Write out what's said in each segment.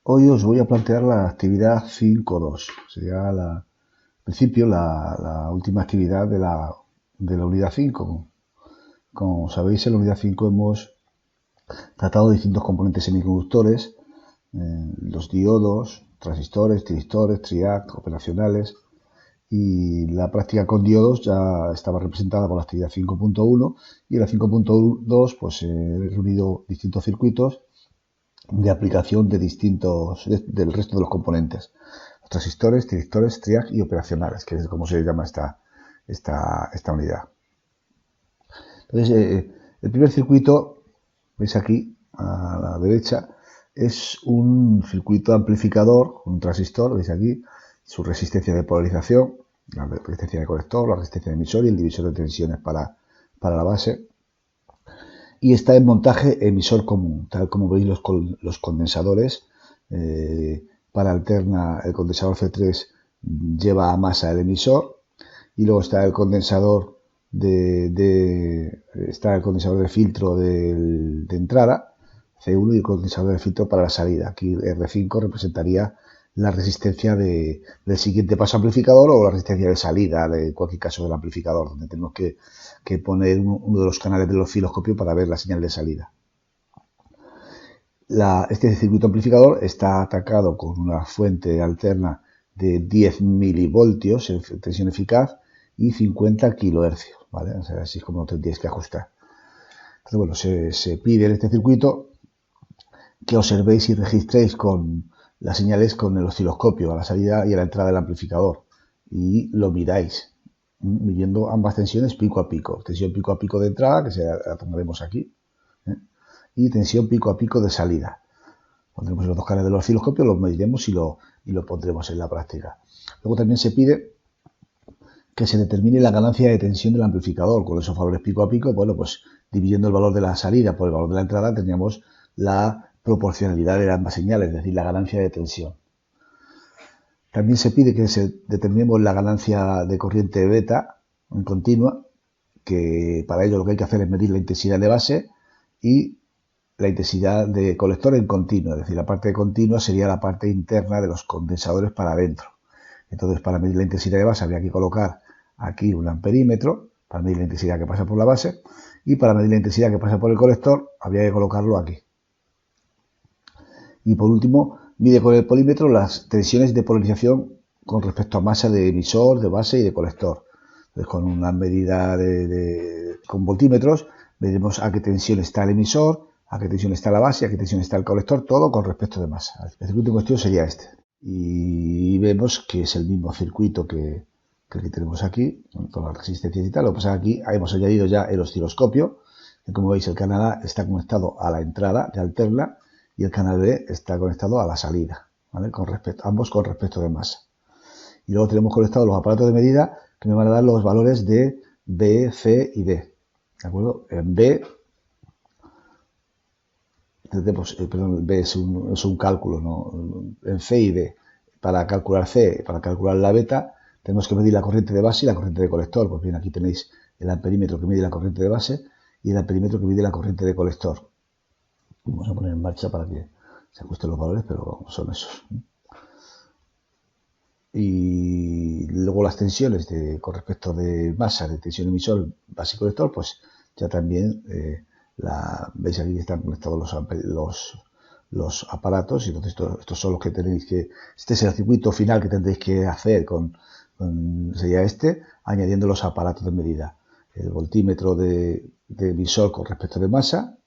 Hoy os voy a plantear la actividad 5.2. Sería al principio la última actividad de la unidad 5. Como sabéis, en la unidad 5 hemos tratado distintos componentes semiconductores, los diodos, transistores, tiristores, triac, operacionales, y la práctica con diodos ya estaba representada por la actividad 5.1, y en la 5.2 pues he reunido distintos circuitos de aplicación del resto de los componentes. Los transistores, tiristores, triac y operacionales, que es como se llama esta unidad. Entonces, el primer circuito, veis aquí a la derecha, es un circuito amplificador, un transistor, veis aquí, su resistencia de polarización, la resistencia de colector, la resistencia de emisor y el divisor de tensiones para la base. Y está en montaje emisor común, tal como veis los condensadores. Para alterna, el condensador C3 lleva a masa el emisor, y luego está el condensador de filtro de entrada, C1, y el condensador de filtro para la salida. Aquí R5 representaría la resistencia del siguiente paso amplificador, o la resistencia de salida, de cualquier caso del amplificador, donde tenemos que poner uno de los canales del osciloscopio para ver la señal de salida. Este circuito amplificador está atacado con una fuente alterna de 10 milivoltios en tensión eficaz y 50 kilohercios, ¿vale? O sea, así es como tendríais que ajustar. Entonces, bueno, se pide en este circuito que observéis y registréis con las señales con el osciloscopio a la salida y a la entrada del amplificador, y lo miráis, midiendo ambas tensiones pico a pico. Tensión pico a pico de entrada, que la pondremos aquí, y tensión pico a pico de salida. Pondremos los dos canales del osciloscopio, los mediremos y lo pondremos en la práctica. Luego también se pide que se determine la ganancia de tensión del amplificador. Con esos valores pico a pico, bueno, pues dividiendo el valor de la salida por el valor de la entrada, tendríamos la proporcionalidad de ambas señales, es decir, la ganancia de tensión. También se pide que determinemos la ganancia de corriente beta en continua, que para ello lo que hay que hacer es medir la intensidad de base y la intensidad de colector en continuo, es decir, la parte de continua sería la parte interna de los condensadores para adentro. Entonces, para medir la intensidad de base habría que colocar aquí un amperímetro para medir la intensidad que pasa por la base, y para medir la intensidad que pasa por el colector habría que colocarlo aquí. Y por último, mide con el polímetro las tensiones de polarización con respecto a masa de emisor, de base y de colector. Entonces, con una medida con voltímetros, veremos a qué tensión está el emisor, a qué tensión está la base, a qué tensión está el colector, todo con respecto de masa. El circuito en cuestión sería este. Y vemos que es el mismo circuito que el que tenemos aquí, con las resistencias y tal. Lo que pasa es que aquí hemos añadido ya el osciloscopio, que como veis el canal A está conectado a la entrada de alterna y el canal B está conectado a la salida, ¿vale? Ambos con respecto de masa. Y luego tenemos conectados los aparatos de medida que me van a dar los valores de B, C y D. ¿De acuerdo? En B, perdón, B es un cálculo, ¿no? En C y D. Para calcular C, para calcular la beta, tenemos que medir la corriente de base y la corriente de colector. Pues bien, aquí tenéis el amperímetro que mide la corriente de base y el amperímetro que mide la corriente de colector. Vamos a poner en marcha para que se ajusten los valores, pero son esos. Y luego las tensiones con respecto de masa, de tensión emisor, base y colector, pues ya también veis aquí que están conectados los aparatos, y entonces estos son los que tenéis que... Este es el circuito final que tendréis que hacer sería añadiendo los aparatos de medida. El voltímetro de emisor con respecto de masa,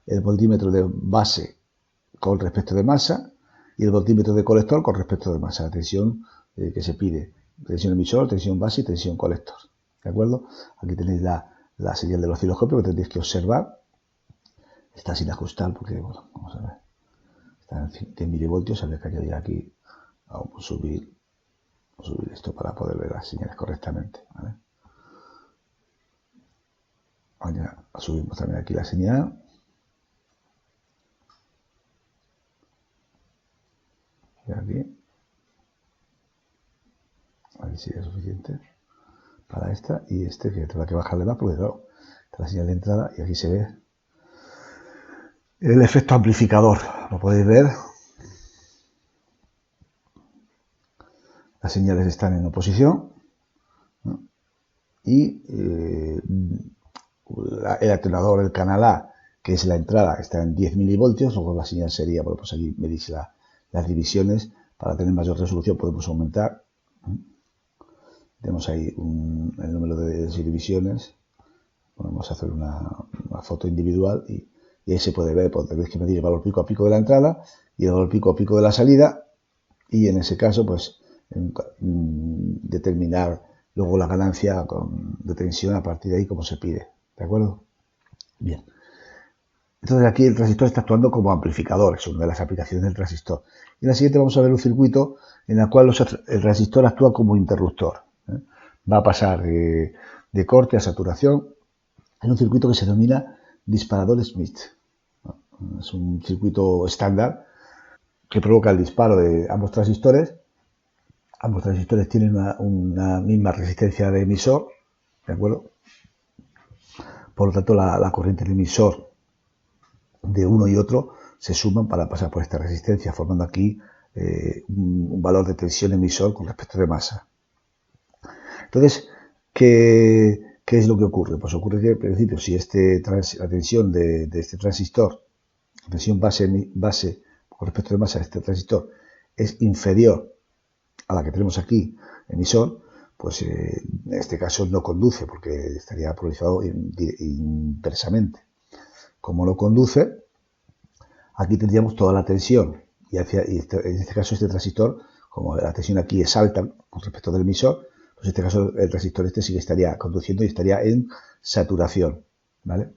el voltímetro de base con respecto de masa, y el voltímetro de colector con respecto de masa, la tensión que se pide, tensión emisor, tensión base y tensión colector. ¿De acuerdo? Aquí tenéis la señal del osciloscopio que tendréis que observar. Está sin ajustar porque, bueno, vamos a ver. Está en 10 milivoltios, habría que añadir aquí, vamos a subir esto para poder ver las señales correctamente, ¿vale? Ahora subimos también aquí la señal. Y aquí sería suficiente para esta, y que tendrá que bajarle más porque, claro, está la señal de entrada y aquí se ve el efecto amplificador. Lo podéis ver. las señales están en oposición, ¿no? Y el atenuador, el canal A, que es la entrada, está en 10 milivoltios, luego la señal sería, bueno, pues aquí me dice las divisiones, para tener mayor resolución podemos aumentar. Tenemos ahí el número de divisiones, podemos hacer una foto individual y ahí se puede ver, pues tenéis que medir el valor pico a pico de la entrada y el valor pico a pico de la salida, y en ese caso pues determinar luego la ganancia de tensión a partir de ahí como se pide, ¿de acuerdo? Bien. Entonces aquí el transistor está actuando como amplificador, es una de las aplicaciones del transistor. Y en la siguiente vamos a ver un circuito en el cual el transistor actúa como interruptor, ¿eh? Va a pasar de corte a saturación en un circuito que se denomina disparador Smith. Es un circuito estándar que provoca el disparo de ambos transistores. Ambos transistores tienen una misma resistencia de emisor, ¿de acuerdo? Por lo tanto, la corriente del emisor de uno y otro se suman para pasar por esta resistencia, formando aquí un valor de tensión emisor con respecto de masa. Entonces, ¿qué es lo que ocurre? Pues ocurre que, en principio, si la tensión de este transistor, la tensión base con respecto de masa de este transistor, es inferior a la que tenemos aquí, emisor, pues en este caso no conduce, porque estaría polarizado inversamente. Como no conduce, aquí tendríamos toda la tensión, y en este caso este transistor, como la tensión aquí es alta con respecto del emisor, pues en este caso el transistor sí que estaría conduciendo y estaría en saturación, ¿vale?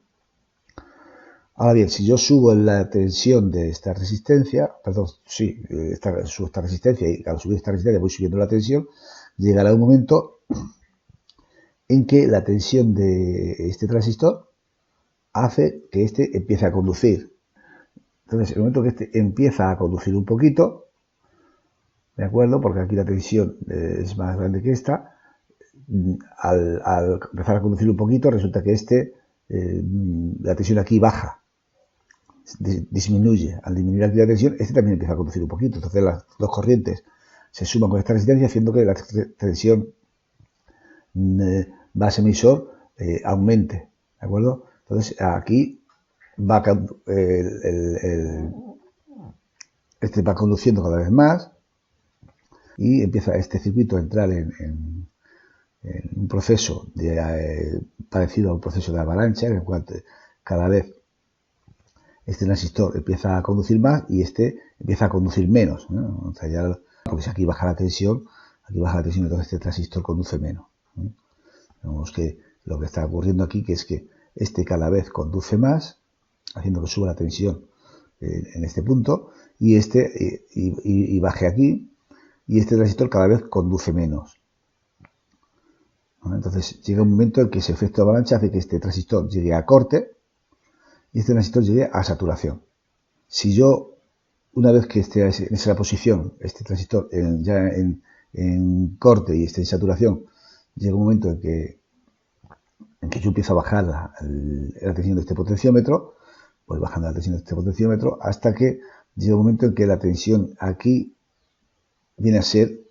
Ahora bien, si yo subo la tensión de esta resistencia, subo esta resistencia, y al subir esta resistencia voy subiendo la tensión, llegará un momento en que la tensión de este transistor hace que este empiece a conducir. Entonces, en el momento que este empieza a conducir un poquito, ¿de acuerdo? Porque aquí la tensión es más grande que esta, al empezar a conducir un poquito, resulta que la tensión aquí baja, disminuye. Al disminuir aquí la tensión, este también empieza a conducir un poquito. Entonces las dos corrientes se suman con esta resistencia, haciendo que la tensión base emisor aumente, ¿de acuerdo? Entonces aquí este va conduciendo cada vez más y empieza este circuito a entrar en un proceso parecido a un proceso de avalancha, en el cual cada vez este transistor empieza a conducir más y este empieza a conducir menos, ¿no? O sea, porque si aquí baja la tensión, entonces este transistor conduce menos, ¿no? Vemos que lo que está ocurriendo aquí es que este cada vez conduce más, haciendo que suba la tensión en este punto, y baje aquí, y este transistor cada vez conduce menos. ¿No? Entonces llega un momento en que ese efecto de avalancha hace que este transistor llegue a corte y este transistor llegue a saturación. Si yo, una vez que esté en esa posición, este transistor ya en corte y esté en saturación, llega un momento en que yo empiezo a bajar la tensión de este potenciómetro, pues bajando la tensión de este potenciómetro, hasta que llega un momento en que la tensión aquí viene a ser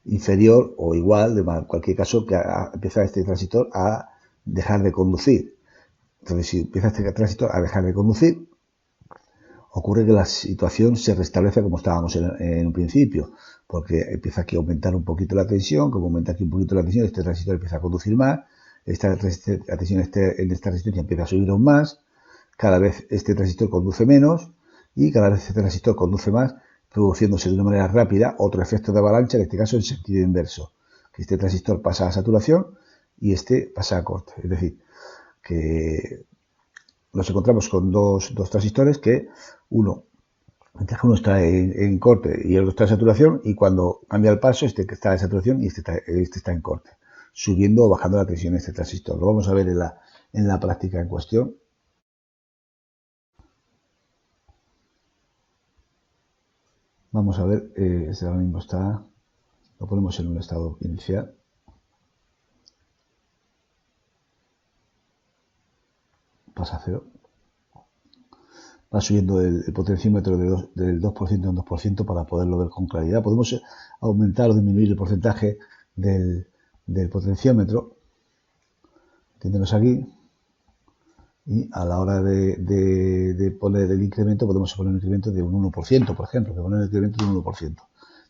inferior o igual, en cualquier caso, que empieza este transistor a dejar de conducir. Entonces, si empieza este transistor a dejar de conducir, ocurre que la situación se restablece como estábamos en un principio, porque empieza aquí a aumentar un poquito la tensión, como aumenta aquí un poquito la tensión, este transistor empieza a conducir más, la tensión en esta resistencia empieza a subir aún más, cada vez este transistor conduce menos y cada vez este transistor conduce más, produciéndose de una manera rápida otro efecto de avalancha, en este caso en sentido inverso, que este transistor pasa a saturación y este pasa a corte. Es decir, que nos encontramos con dos transistores que mientras que uno está en corte y el otro está en saturación, y cuando cambia el paso, este que está en saturación y este está en corte, subiendo o bajando la tensión de este transistor. Lo vamos a ver en la práctica en cuestión. Vamos a ver, ahora mismo lo ponemos en un estado inicial. Pasa a cero. va subiendo el potenciómetro del 2% en 2% para poderlo ver con claridad. Podemos aumentar o disminuir el porcentaje del potenciómetro. Tenemos aquí. Y a la hora de poner el incremento, podemos poner un incremento de un 1%, por ejemplo, que poner el incremento de un 1%. De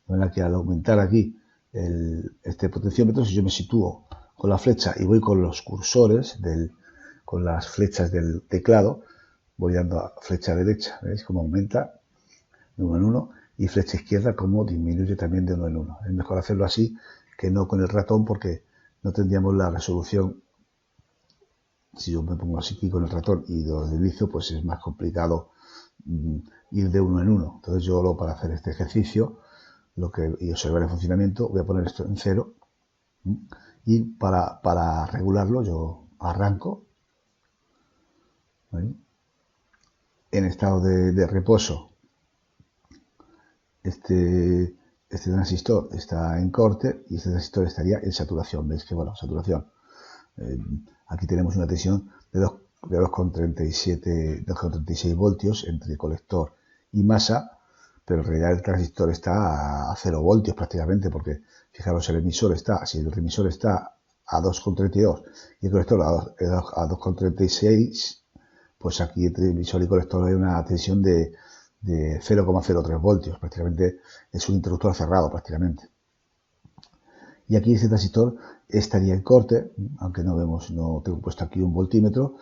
manera que al aumentar aquí este potenciómetro, si yo me sitúo con la flecha y voy con los cursores, con las flechas del teclado, voy dando a flecha derecha, ¿veis cómo aumenta de 1 en 1? Y flecha izquierda como disminuye también de 1 en 1. Es mejor hacerlo así que no con el ratón porque no tendríamos la resolución. Si yo me pongo así aquí con el ratón y lo deslizo, pues es más complicado ir de 1 en 1. Entonces yo para hacer este ejercicio y observar el funcionamiento, voy a poner esto en 0. Y para regularlo yo arranco. ¿Vale? En estado de reposo, este transistor está en corte y este transistor estaría en saturación. ¿Veis que, bueno, saturación? Aquí tenemos una tensión de 2,36 voltios entre colector y masa, pero en realidad el transistor está a 0 voltios prácticamente, porque fijaros, el emisor está, si el emisor está a 2,32 y el colector a 2,36, pues aquí entre emisor y colector hay una tensión de 0,03 voltios, prácticamente es un interruptor cerrado prácticamente. Y aquí este transistor estaría en corte, aunque no tengo puesto aquí un voltímetro,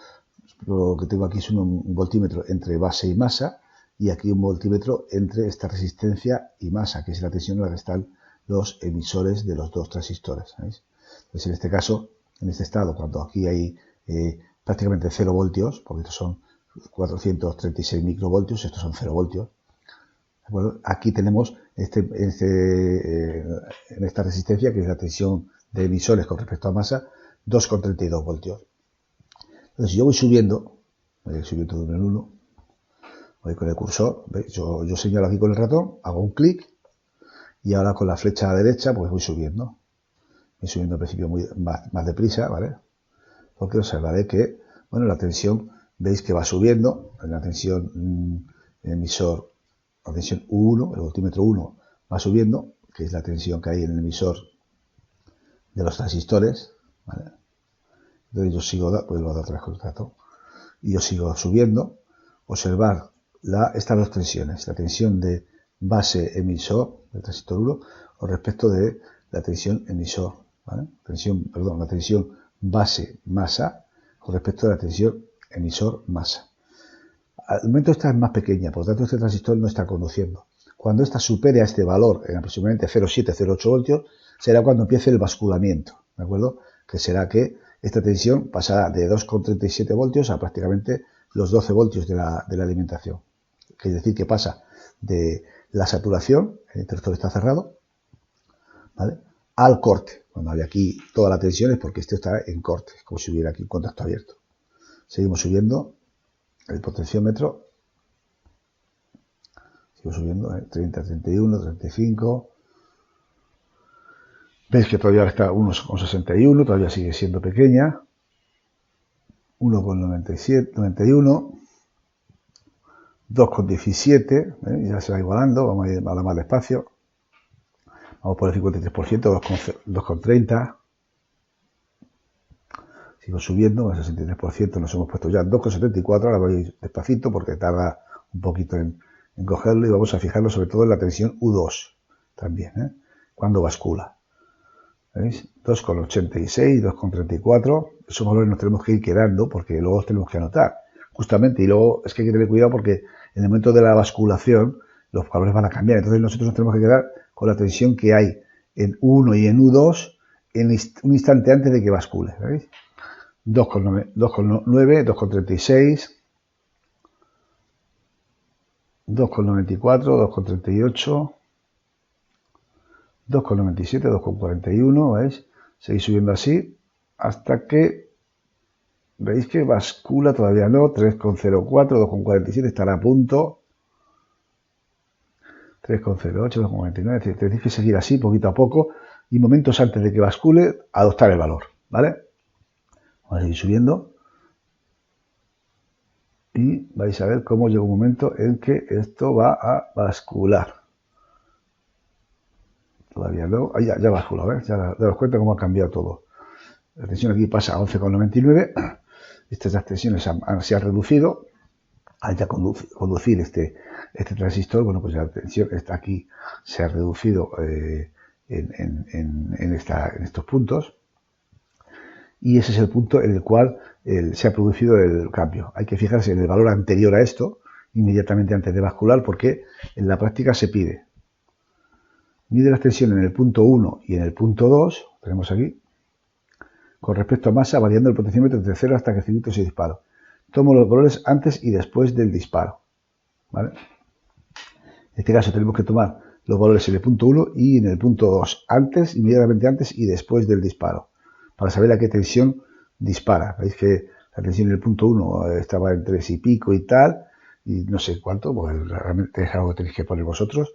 lo que tengo aquí es un voltímetro entre base y masa, y aquí un voltímetro entre esta resistencia y masa, que es la tensión en la que están los emisores de los dos transistores. ¿Veis? Entonces en este caso, en este estado, cuando aquí hay prácticamente 0 voltios, porque estos son 436 microvoltios, estos son 0 voltios, ¿de acuerdo? Aquí tenemos en esta resistencia, que es la tensión de emisores con respecto a masa, 2,32 voltios. Entonces, si yo voy subiendo de 1 en 1, voy con el cursor, ¿veis? Yo señalo aquí con el ratón, hago un clic, y ahora con la flecha a la derecha, pues voy subiendo. Voy subiendo al principio más deprisa, ¿vale? Porque observaré que, bueno, la tensión, veis que va subiendo, la tensión emisor, la tensión U1, el voltímetro 1 va subiendo, que es la tensión que hay en el emisor de los transistores, ¿vale? Entonces yo sigo, pues lo hago otra vez con el ratón, y yo sigo subiendo. Observar estas dos tensiones, la tensión de base emisor del transistor 1 con respecto de la tensión emisor, ¿vale? La tensión base masa con respecto a la tensión emisor masa. Al momento esta es más pequeña, por lo tanto este transistor no está conduciendo. Cuando esta supere a este valor en aproximadamente 0,7-0,8 voltios, será cuando empiece el basculamiento, ¿de acuerdo? Que será que esta tensión pasará de 2,37 voltios a prácticamente los 12 voltios de la alimentación. Es decir, que pasa de la saturación, el interruptor está cerrado, ¿vale?, al corte. Cuando hay aquí toda la tensión es porque este está en corte, como si hubiera aquí un contacto abierto. Seguimos subiendo el potenciómetro. Sigo subiendo, 30, 31, 35. Veis que todavía está 1,61, todavía sigue siendo pequeña. 1,97, 91. 2,17, ya se va igualando, vamos a ir ahora más despacio. Vamos por el 53%, 2,30. Sigo subiendo, al 63%, nos hemos puesto ya 2,74, ahora voy despacito porque tarda un poquito en cogerlo, y vamos a fijarlo sobre todo en la tensión U2 también, cuando bascula. ¿Veis? 2,86, 2,34, esos valores nos tenemos que ir quedando porque luego los tenemos que anotar. Justamente, y luego es que hay que tener cuidado porque en el momento de la basculación los valores van a cambiar. Entonces nosotros nos tenemos que quedar con la tensión que hay en U1 y en U2 en un instante antes de que bascule. ¿Veis? 2,9, 2,36, 2,94, 2,38, 2,97, 2,41, ¿veis? Seguís subiendo así hasta que veis que bascula, todavía no, 3,04, 2,47, estará a punto, 3,08, 2,49, tenéis que seguir así poquito a poco y momentos antes de que bascule, adoptar el valor, ¿vale? Vamos a seguir subiendo. y vais a ver cómo llega un momento en que esto va a bascular. Todavía no, ya bascula, ¿ves? Ya daros cuenta cómo ha cambiado todo. La tensión aquí pasa a 11,99. Estas tensiones se han reducido. Al ya conducir este transistor, bueno, pues la tensión está aquí, se ha reducido en estos puntos. Y ese es el punto en el cual se ha producido el cambio. Hay que fijarse en el valor anterior a esto, inmediatamente antes de bascular, porque en la práctica se pide. Mide la tensión en el punto 1 y en el punto 2, tenemos aquí, con respecto a masa, variando el potenciómetro desde 0 hasta que el circuito se dispara. Tomo los valores antes y después del disparo. ¿Vale? En este caso tenemos que tomar los valores en el punto 1 y en el punto 2, inmediatamente antes y después del disparo, para saber a qué tensión dispara. Veis que la tensión en el punto 1 estaba en 3 y pico y tal, y no sé cuánto, pues realmente es algo que tenéis que poner vosotros,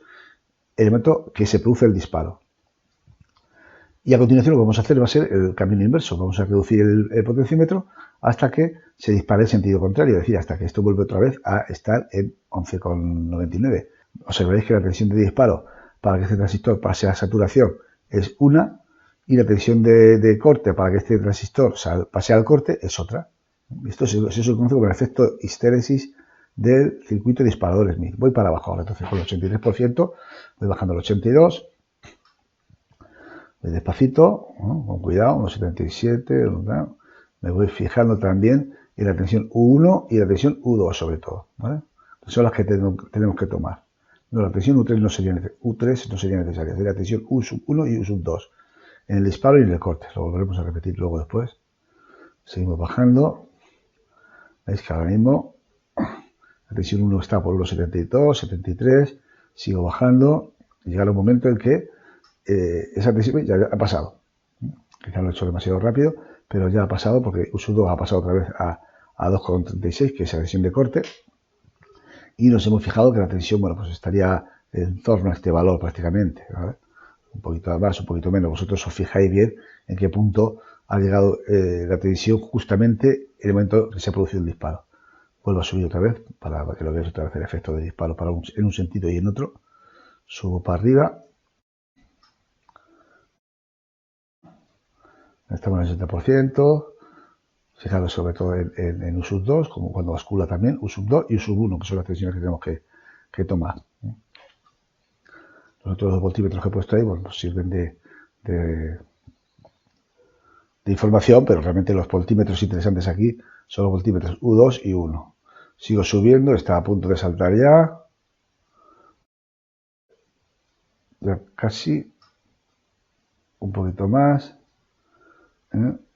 el momento que se produce el disparo. Y a continuación lo que vamos a hacer va a ser el camino inverso. Vamos a reducir el potenciómetro hasta que se dispare en sentido contrario, es decir, hasta que esto vuelve otra vez a estar en 11,99. Observaréis que la tensión de disparo para que este transistor pase a saturación es una, y la tensión de corte para que este transistor pase al corte es otra. Esto se conoce como el efecto histéresis del circuito disparador Smith. Voy para abajo ahora, entonces con el 83%, voy bajando al 82%, voy despacito, ¿no? Con cuidado, unos 77, ¿no? Me voy fijando también en la tensión U1 y la tensión U2 sobre todo, ¿vale? Son las que tenemos que tomar. No, la tensión U3 no sería necesaria, sería la tensión U1 y U2 en el disparo y en el corte. Lo volveremos a repetir luego después. Seguimos bajando. Veis que ahora mismo la tensión 1 está por 1,72, 73. Sigo bajando y llegará un momento en que esa tensión ya ha pasado. Quizá lo he hecho demasiado rápido, pero ya ha pasado porque U2 ha pasado otra vez a 2,36, que es la tensión de corte. Y nos hemos fijado que la tensión, bueno, pues estaría en torno a este valor prácticamente, ¿vale? Un poquito más, un poquito menos. Vosotros os fijáis bien en qué punto ha llegado la tensión justamente en el momento que se ha producido el disparo. Vuelvo a subir otra vez para que lo veáis otra vez el efecto de disparo en un sentido y en otro. Subo para arriba. Estamos en el 60%. Fijaros sobre todo en U2, como cuando bascula también, U2 y U1, que son las tensiones que tenemos que tomar. Los otros 2 voltímetros que he puesto ahí, bueno, pues sirven de información, pero realmente los voltímetros interesantes aquí son los voltímetros U2 y 1. Sigo subiendo, está a punto de saltar ya casi, un poquito más,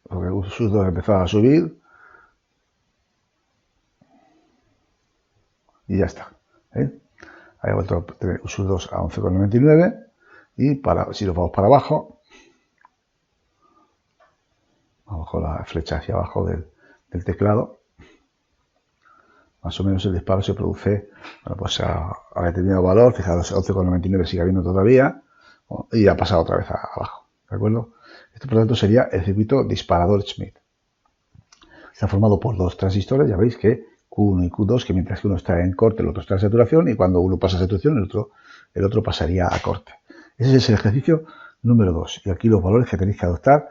porque U2 empezaba a subir y ya está. Ahí ha vuelto a tener U2 a 11,99 y si nos vamos para abajo, la flecha hacia abajo del teclado, más o menos el disparo se produce, bueno, pues a determinado valor. Fijaros, 11,99 sigue habiendo todavía y ha pasado otra vez abajo, ¿de acuerdo? Esto por lo tanto sería el circuito disparador Schmitt. Está formado por 2 transistores, ya veis que Q1 y Q2, que mientras que uno está en corte, el otro está en saturación, y cuando uno pasa a saturación, el otro pasaría a corte. Ese es el ejercicio número 2. Y aquí los valores que tenéis que adoptar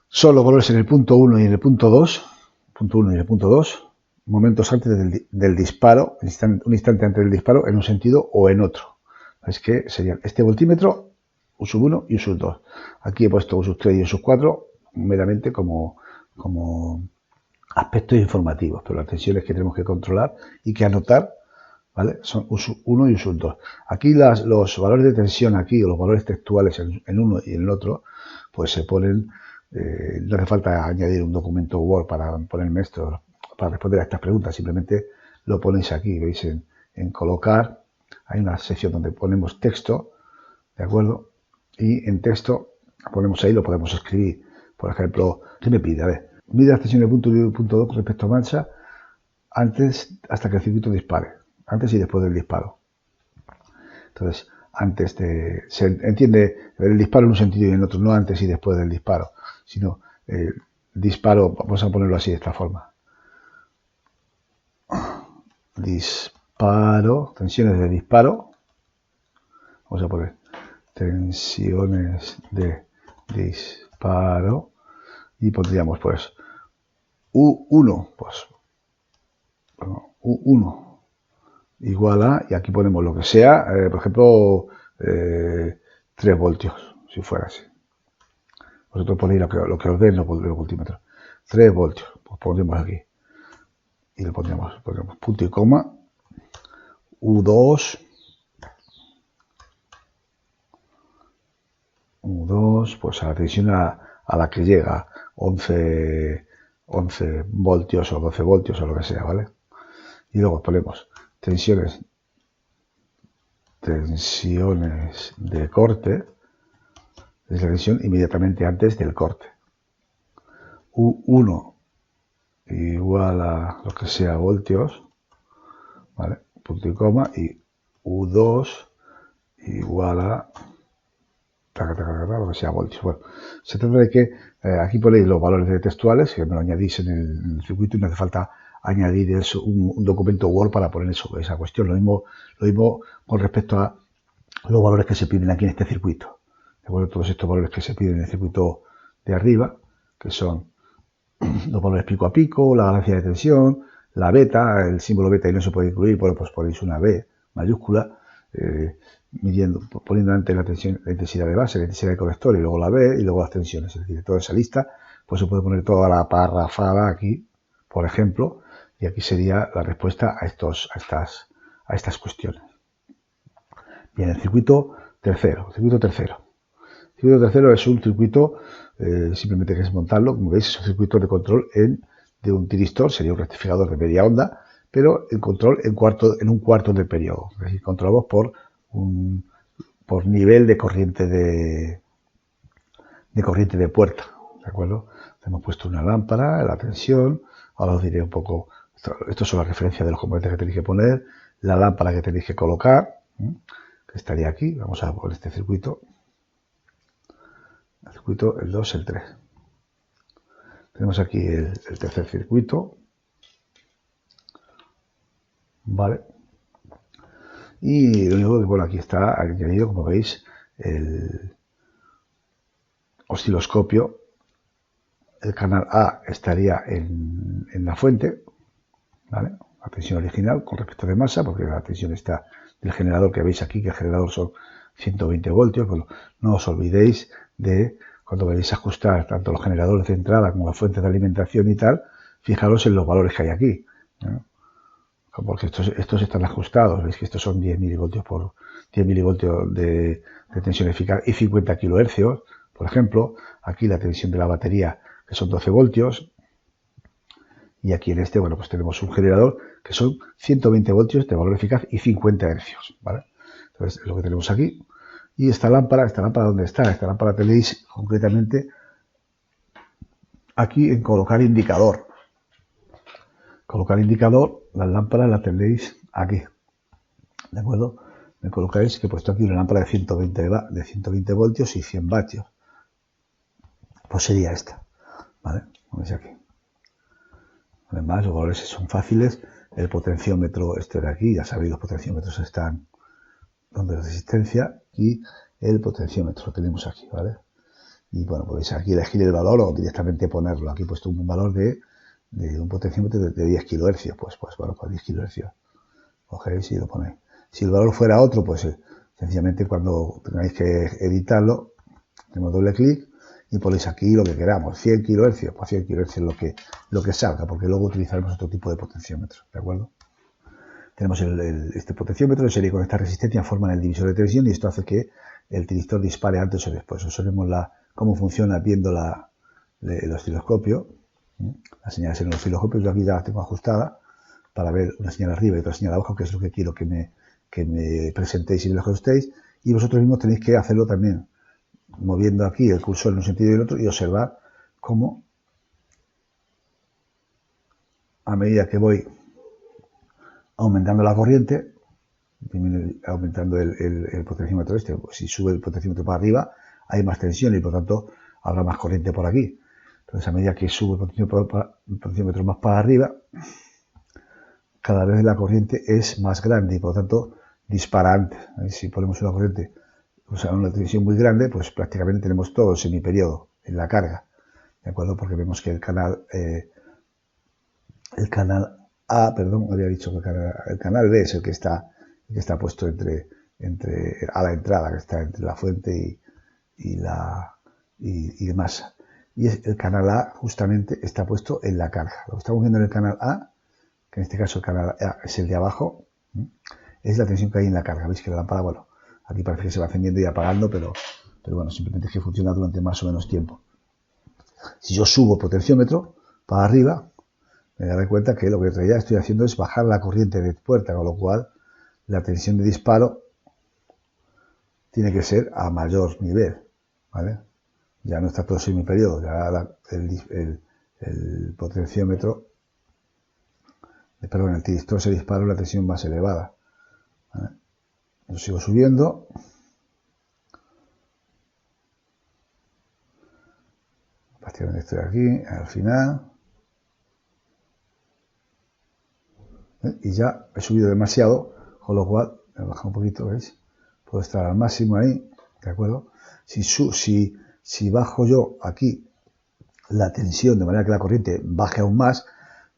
son los valores en el punto 1 y en el punto 2, momentos antes del disparo, un instante antes del disparo, en un sentido o en otro. Es que serían este voltímetro, U1 y U2. Aquí he puesto U3 y U4 meramente como aspectos informativos, pero las tensiones que tenemos que controlar y que anotar, ¿vale? Son U1 y U2. Aquí los valores de tensión aquí, o los valores textuales en uno y en el otro, pues se ponen, no hace falta añadir un documento Word para ponerme esto, para responder a estas preguntas, simplemente lo ponéis aquí, veis en colocar, hay una sección donde ponemos texto, ¿de acuerdo? Y en texto ponemos ahí, lo podemos escribir, por ejemplo, ¿qué me pide? A ver, mide la tensión del punto 1 y del punto 2 con respecto a masa hasta que el circuito dispare, antes y después del disparo. Entonces, se entiende el disparo en un sentido y en otro, no antes y después del disparo, sino el disparo, vamos a ponerlo así de esta forma. disparo, tensiones de disparo. Vamos a poner tensiones de disparo y pondríamos pues U1, pues bueno, U1 igual a, y aquí ponemos lo que sea, por ejemplo, 3 voltios, si fuera así. Vosotros ponéis lo que os den los voltímetros. 3 voltios, pues pondremos aquí. Y le pondremos punto y coma, U2, pues a la tensión a la que llega, 11 voltios o 12 voltios o lo que sea, ¿vale? Y luego ponemos tensiones de corte, es la tensión inmediatamente antes del corte. U1 igual a lo que sea voltios, ¿vale? Punto y coma, y U2 igual a lo que sea voltios. Bueno, se trata de que aquí ponéis los valores textuales, que me lo añadís en el circuito y no hace falta añadir eso, un documento Word para poner esa cuestión. Lo mismo con respecto a los valores que se piden aquí en este circuito. ¿De acuerdo? Todos estos valores que se piden en el circuito de arriba, que son los valores pico a pico, la ganancia de tensión, la beta, el símbolo beta y no se puede incluir, bueno, pues ponéis una B mayúscula, poniendo antes la tensión, la intensidad de base, la intensidad de colector y luego la B y luego las tensiones. Es decir, toda esa lista, pues se puede poner toda la parrafada aquí, por ejemplo, y aquí sería la respuesta a estas cuestiones. Bien, el circuito tercero. El circuito tercero es un circuito, simplemente que es montarlo, como veis, es un circuito de control de un tiristor, sería un rectificador de media onda, pero el control en un cuarto de periodo. Es decir, controlamos por nivel de corriente de puerta. ¿De acuerdo? Hemos puesto una lámpara, la tensión, ahora os diré un poco, esto son las referencias de los componentes que tenéis que poner, la lámpara que tenéis que colocar, que estaría aquí, vamos a poner este circuito. El circuito, el 2, el 3. Tenemos aquí el tercer circuito. Vale. Y lo único que, bueno, aquí está añadido, como veis, el osciloscopio. El canal A estaría en la fuente, ¿vale? La tensión original con respecto de masa, porque la tensión está del generador que veis aquí, que el generador son 120 voltios. Bueno, no os olvidéis de cuando vayáis a ajustar tanto los generadores de entrada como las fuentes de alimentación y tal, fijaros en los valores que hay aquí, ¿no? Porque estos están ajustados, veis que estos son 10 milivoltios por 10 milivoltios de tensión eficaz y 50 kilohercios, por ejemplo. Aquí la tensión de la batería, que son 12 voltios. Y aquí en este, bueno, pues tenemos un generador que son 120 voltios de valor eficaz y 50 hercios, ¿vale? Entonces, es lo que tenemos aquí. Y esta lámpara, ¿dónde está? Esta lámpara tenéis concretamente aquí en colocar indicador. Colocar indicador, las lámparas las tenéis aquí. ¿De acuerdo? Me colocáis que he puesto aquí una lámpara de 120 voltios y 100 vatios. Pues sería esta, ¿vale? Como veis aquí. Además, los valores son fáciles. El potenciómetro, este de aquí, ya sabéis, los potenciómetros están donde la resistencia y el potenciómetro lo tenemos aquí, ¿vale? Y bueno, podéis aquí elegir el valor o directamente ponerlo. Aquí he puesto un valor de un potenciómetro de 10 kHz, pues bueno, pues 10 kHz. Cogéis y lo ponéis. Si el valor fuera otro, pues sencillamente cuando tengáis que editarlo, tenemos doble clic y ponéis aquí lo que queramos, 100 kHz, pues 100 kHz es lo que salga, porque luego utilizaremos otro tipo de potenciómetro, ¿de acuerdo? Tenemos este potenciómetro de serie con esta resistencia, forman el divisor de tensión y esto hace que el tiristor dispare antes o después. Observemos cómo funciona viendo el osciloscopio. Las señales en el osciloscopio, yo aquí ya las tengo ajustadas para ver una señal arriba y otra señal abajo, que es lo que quiero que me presentéis y me lo ajustéis. Y vosotros mismos tenéis que hacerlo también, moviendo aquí el cursor en un sentido y en el otro y observar cómo a medida que voy aumentando la corriente, aumentando el potenciómetro pues si sube el potenciómetro para arriba, hay más tensión y por tanto habrá más corriente por aquí. Entonces, a medida que sube el potenciómetro más para arriba, cada vez la corriente es más grande y por lo tanto dispara antes. Si ponemos una corriente, o sea, una tensión muy grande, pues prácticamente tenemos todo el semiperiodo en la carga, ¿de acuerdo? Porque vemos que el canal A, perdón, había dicho que el canal B es el que está puesto entre a la entrada, que está entre la fuente y demás. Y el canal A justamente está puesto en la carga. Lo que estamos viendo en el canal A, que en este caso el canal A es el de abajo, es la tensión que hay en la carga. Veis que la lámpara, bueno, aquí parece que se va encendiendo y apagando, pero bueno, simplemente es que funciona durante más o menos tiempo. Si yo subo el potenciómetro para arriba, me daré cuenta que lo que en realidad estoy haciendo es bajar la corriente de puerta, con lo cual la tensión de disparo tiene que ser a mayor nivel, ¿vale? Ya no está todo semiperiodo, ya el potenciómetro, perdón, el tiristor se dispara a una tensión más elevada, ¿vale? Yo sigo subiendo. Prácticamente estoy aquí, al final. Y ya he subido demasiado, con lo cual me baja un poquito, ¿veis? Puedo estar al máximo ahí, ¿de acuerdo? Si bajo yo aquí la tensión de manera que la corriente baje aún más,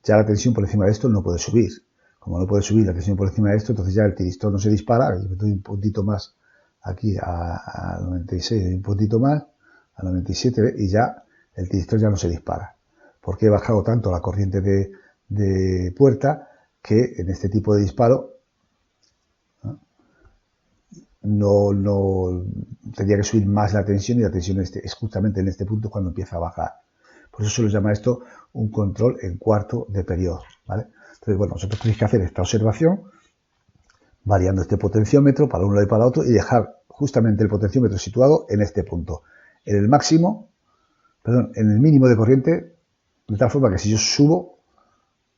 ya la tensión por encima de esto no puede subir. Como no puede subir la tensión por encima de esto, entonces ya el tiristor no se dispara. Yo doy un puntito más aquí a 96, doy un puntito más a 97 y ya el tiristor ya no se dispara. Porque he bajado tanto la corriente de puerta que en este tipo de disparo no tendría que subir más la tensión y la tensión es justamente en este punto cuando empieza a bajar. Por eso se lo llama esto un control en cuarto de periodo, ¿vale? Entonces, bueno, vosotros tenéis que hacer esta observación variando este potenciómetro para un lado y para otro y dejar justamente el potenciómetro situado en este punto, en el máximo, perdón, en el mínimo de corriente, de tal forma que si yo subo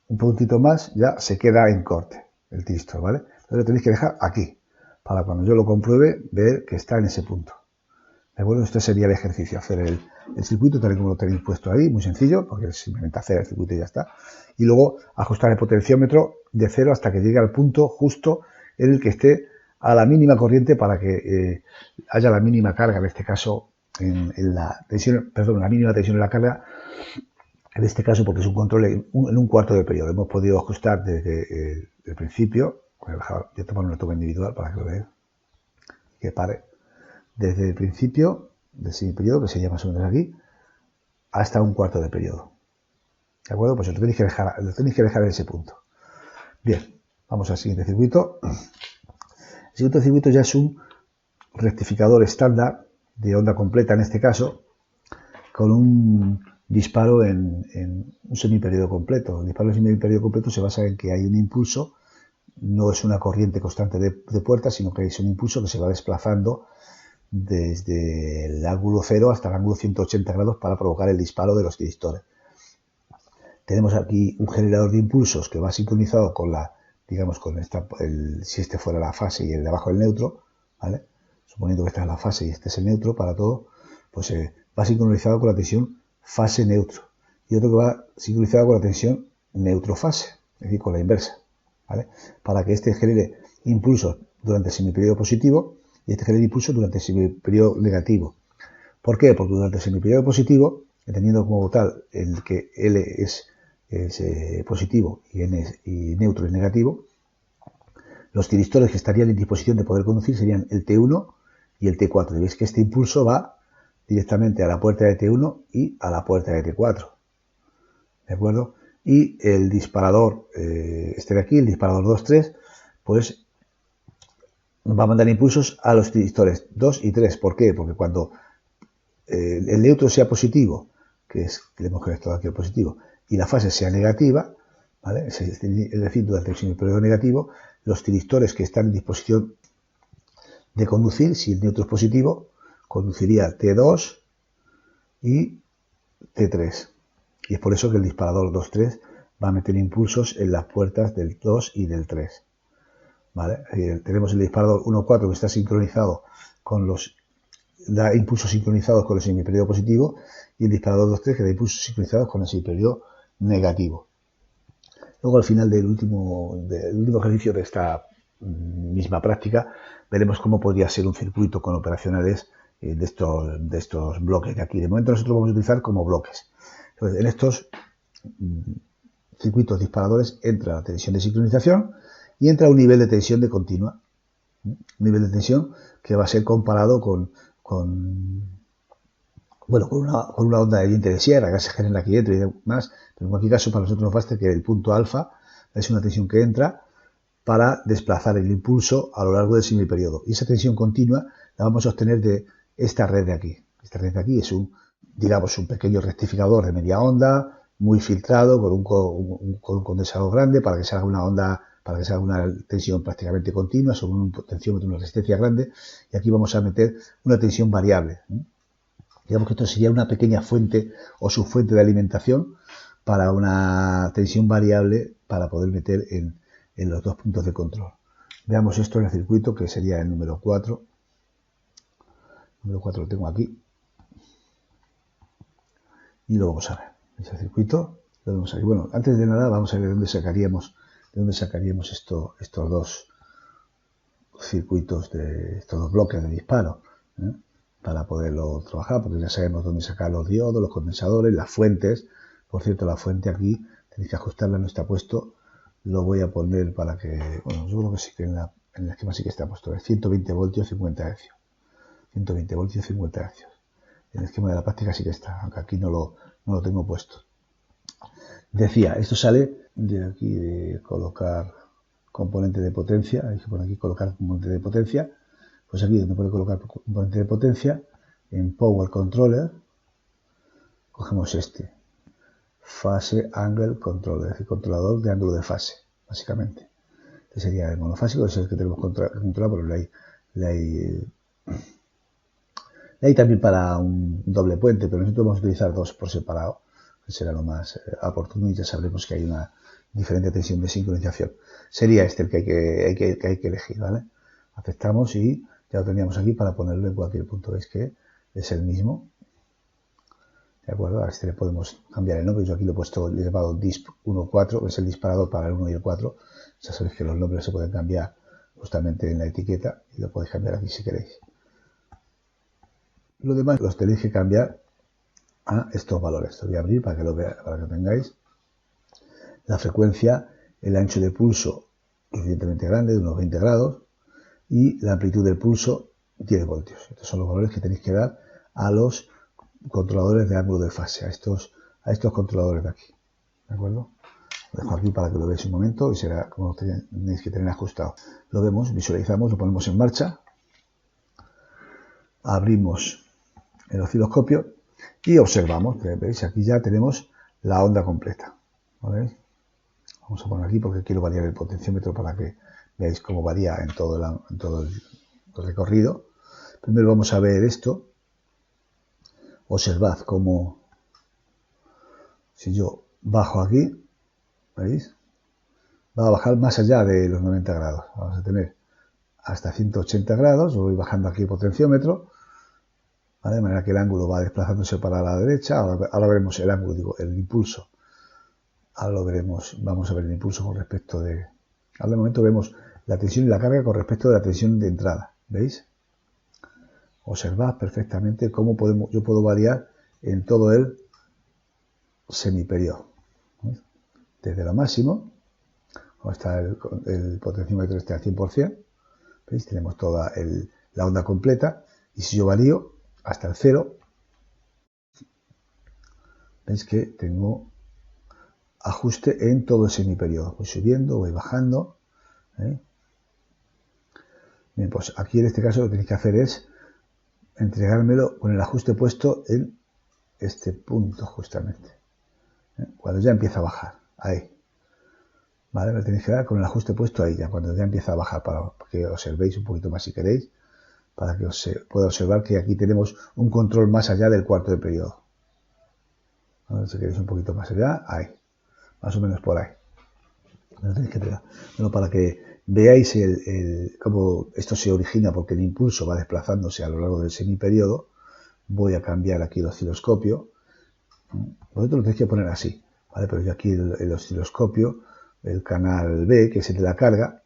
un puntito más ya se queda en corte el tiristor, ¿vale? Entonces lo tenéis que dejar aquí, para cuando yo lo compruebe, ver que está en ese punto. ¿De acuerdo? Este sería el ejercicio, hacer el circuito tal y como lo tenéis puesto ahí, muy sencillo, porque es simplemente hacer el circuito y ya está. Y luego ajustar el potenciómetro de 0 hasta que llegue al punto justo en el que esté a la mínima corriente para que haya la mínima carga, en este caso, en la tensión, perdón, la mínima tensión en la carga, en este caso porque es un control en un cuarto de periodo. Hemos podido ajustar desde el principio. Voy a tomar una toma individual para que lo veáis, que pare. Desde el principio del semiperiodo, que sería más o menos aquí, hasta un cuarto de periodo. ¿De acuerdo? Pues lo tenéis que dejar en ese punto. Bien, vamos al siguiente circuito. El siguiente circuito ya es un rectificador estándar de onda completa, en este caso, con un disparo en un semiperiodo completo. El disparo en semiperiodo completo se basa en que hay un impulso, no es una corriente constante de puerta, sino que es un impulso que se va desplazando desde el ángulo 0 hasta el ángulo 180 grados para provocar el disparo de los tiristores. Tenemos aquí un generador de impulsos que va sincronizado con digamos, si este fuera la fase y el de abajo el neutro, ¿vale? Suponiendo que esta es la fase y este es el neutro para todo, pues va sincronizado con la tensión fase-neutro. Y otro que va sincronizado con la tensión neutro-fase, es decir, con la inversa, ¿vale? Para que este genere impulsos durante el semiperiodo positivo y este genera impulso durante el semiperiodo negativo. ¿Por qué? Porque durante el semiperiodo positivo, entendiendo como tal el que L es positivo y neutro es negativo, los tiristores que estarían en disposición de poder conducir serían el T1 y el T4. Y veis que este impulso va directamente a la puerta de T1 y a la puerta de T4. ¿De acuerdo? Y el disparador, este de aquí, el disparador 2-3, pues va a mandar impulsos a los tiristores 2 y 3. ¿Por qué? Porque cuando el neutro sea positivo, que le hemos conectado aquí el positivo, y la fase sea negativa, ¿vale? Es decir, durante el semiperiodo negativo, los tiristores que están en disposición de conducir, si el neutro es positivo, conduciría T2 y T3. Y es por eso que el disparador 2-3 va a meter impulsos en las puertas del 2 y del 3. ¿Vale? Tenemos el disparador 1-4 que está sincronizado con da impulsos sincronizados con el semiperiodo positivo y el disparador 2-3 que da impulsos sincronizados con el semiperiodo negativo. Luego al final del último ejercicio de esta misma práctica veremos cómo podría ser un circuito con operacionales de estos bloques de aquí. De momento nosotros lo vamos a utilizar como bloques. Entonces, en estos circuitos disparadores entra la tensión de sincronización y entra un nivel de tensión de continua. Un nivel de tensión que va a ser comparado con una onda de diente de sierra que se genera aquí dentro y demás, pero en cualquier caso para nosotros nos basta que el punto alfa es una tensión que entra para desplazar el impulso a lo largo del semiperiodo. Y esa tensión continua la vamos a obtener de esta red de aquí. Esta red de aquí es un pequeño rectificador de media onda, muy filtrado, con un condensador grande para que salga una onda, para que salga una tensión prácticamente continua sobre un potenciómetro, una resistencia grande. Y aquí vamos a meter una tensión variable. Digamos que esto sería una pequeña fuente o subfuente de alimentación para una tensión variable para poder meter en los dos puntos de control. Veamos esto en el circuito, que sería el número 4. El número 4 lo tengo aquí. Y lo vamos a ver. Ese circuito lo vemos aquí. Bueno, antes de nada vamos a ver de dónde sacaríamos estos dos circuitos, estos dos bloques de disparo, para poderlo trabajar, porque ya sabemos dónde sacar los diodos, los condensadores, las fuentes. Por cierto, la fuente aquí tenéis que ajustarla, no está puesto. Lo voy a poner para que, bueno, yo creo que sí que en el esquema sí que está puesto. Es 120 voltios, 50 Hz. 120 voltios, 50 Hz. En el esquema de la práctica sí que está, aunque aquí no lo tengo puesto. Decía, esto sale de aquí de colocar componente de potencia. Hay que poner aquí colocar componente de potencia. Pues aquí donde puede colocar componente de potencia, en Power Controller, cogemos este. Fase Angle Controller, es decir, controlador de ángulo de fase, básicamente. Este sería el monofásico, es el que tenemos que controlar, pero le hay también para un doble puente, pero nosotros vamos a utilizar dos por separado, que será lo más oportuno, y ya sabremos que hay una diferente tensión de sincronización. Sería este el que hay que elegir, ¿vale? Aceptamos y ya lo teníamos aquí para ponerlo en cualquier punto. Veis que es el mismo. ¿De acuerdo? A este le podemos cambiar el nombre. Yo aquí lo he puesto, le he llamado DISP 1.4, que es el disparador para el 1 y el 4. Ya sabéis que los nombres se pueden cambiar justamente en la etiqueta y lo podéis cambiar aquí si queréis. Lo demás los tenéis que cambiar a estos valores. Lo voy a abrir para que lo veáis, para que tengáis la frecuencia, el ancho de pulso suficientemente grande, de unos 20 grados, y la amplitud del pulso 10 voltios. Estos son los valores que tenéis que dar a los controladores de ángulo de fase, a estos controladores de aquí. ¿De acuerdo? Lo dejo aquí para que lo veáis un momento y será como lo tenéis que tener ajustado. Lo vemos, visualizamos, lo ponemos en marcha. Abrimos el osciloscopio y observamos. ¿Veis? Aquí ya tenemos la onda completa. ¿Veis? Vamos a poner aquí porque quiero variar el potenciómetro para que veáis cómo varía en todo el recorrido. Primero vamos a ver esto. Observad cómo, si yo bajo aquí, ¿veis? Va a bajar más allá de los 90 grados. Vamos a tener hasta 180 grados. Voy bajando aquí el potenciómetro, ¿vale? De manera que el ángulo va desplazándose para la derecha. Ahora veremos el ángulo, el impulso. Ahora lo veremos, vamos a ver el impulso con respecto de... Ahora de momento vemos la tensión y la carga con respecto de la tensión de entrada. ¿Veis? Observad perfectamente cómo yo puedo variar en todo el semiperiodo. ¿Veis? Desde lo máximo, como está el potenciómetro al 100%, ¿veis? Tenemos toda la onda completa, y si yo varío hasta el 0, veis que tengo ajuste en todo el semiperiodo. Voy subiendo, voy bajando. Bien, pues aquí en este caso lo que tenéis que hacer es entregármelo con el ajuste puesto en este punto justamente. Cuando ya empieza a bajar, ahí. ¿Vale? Me tenéis que dar con el ajuste puesto ahí, ya cuando ya empieza a bajar, para que observéis un poquito más si queréis, para que os pueda observar que aquí tenemos un control más allá del cuarto de periodo. ¿Vale? Si queréis un poquito más allá, ahí. Más o menos por ahí. Me lo tenéis que entregar. Bueno, para que veáis cómo esto se origina porque el impulso va desplazándose a lo largo del semiperiodo, voy a cambiar aquí el osciloscopio. Vosotros lo tenéis que poner así, ¿vale? Pero yo aquí el osciloscopio el canal B, que es el de la carga.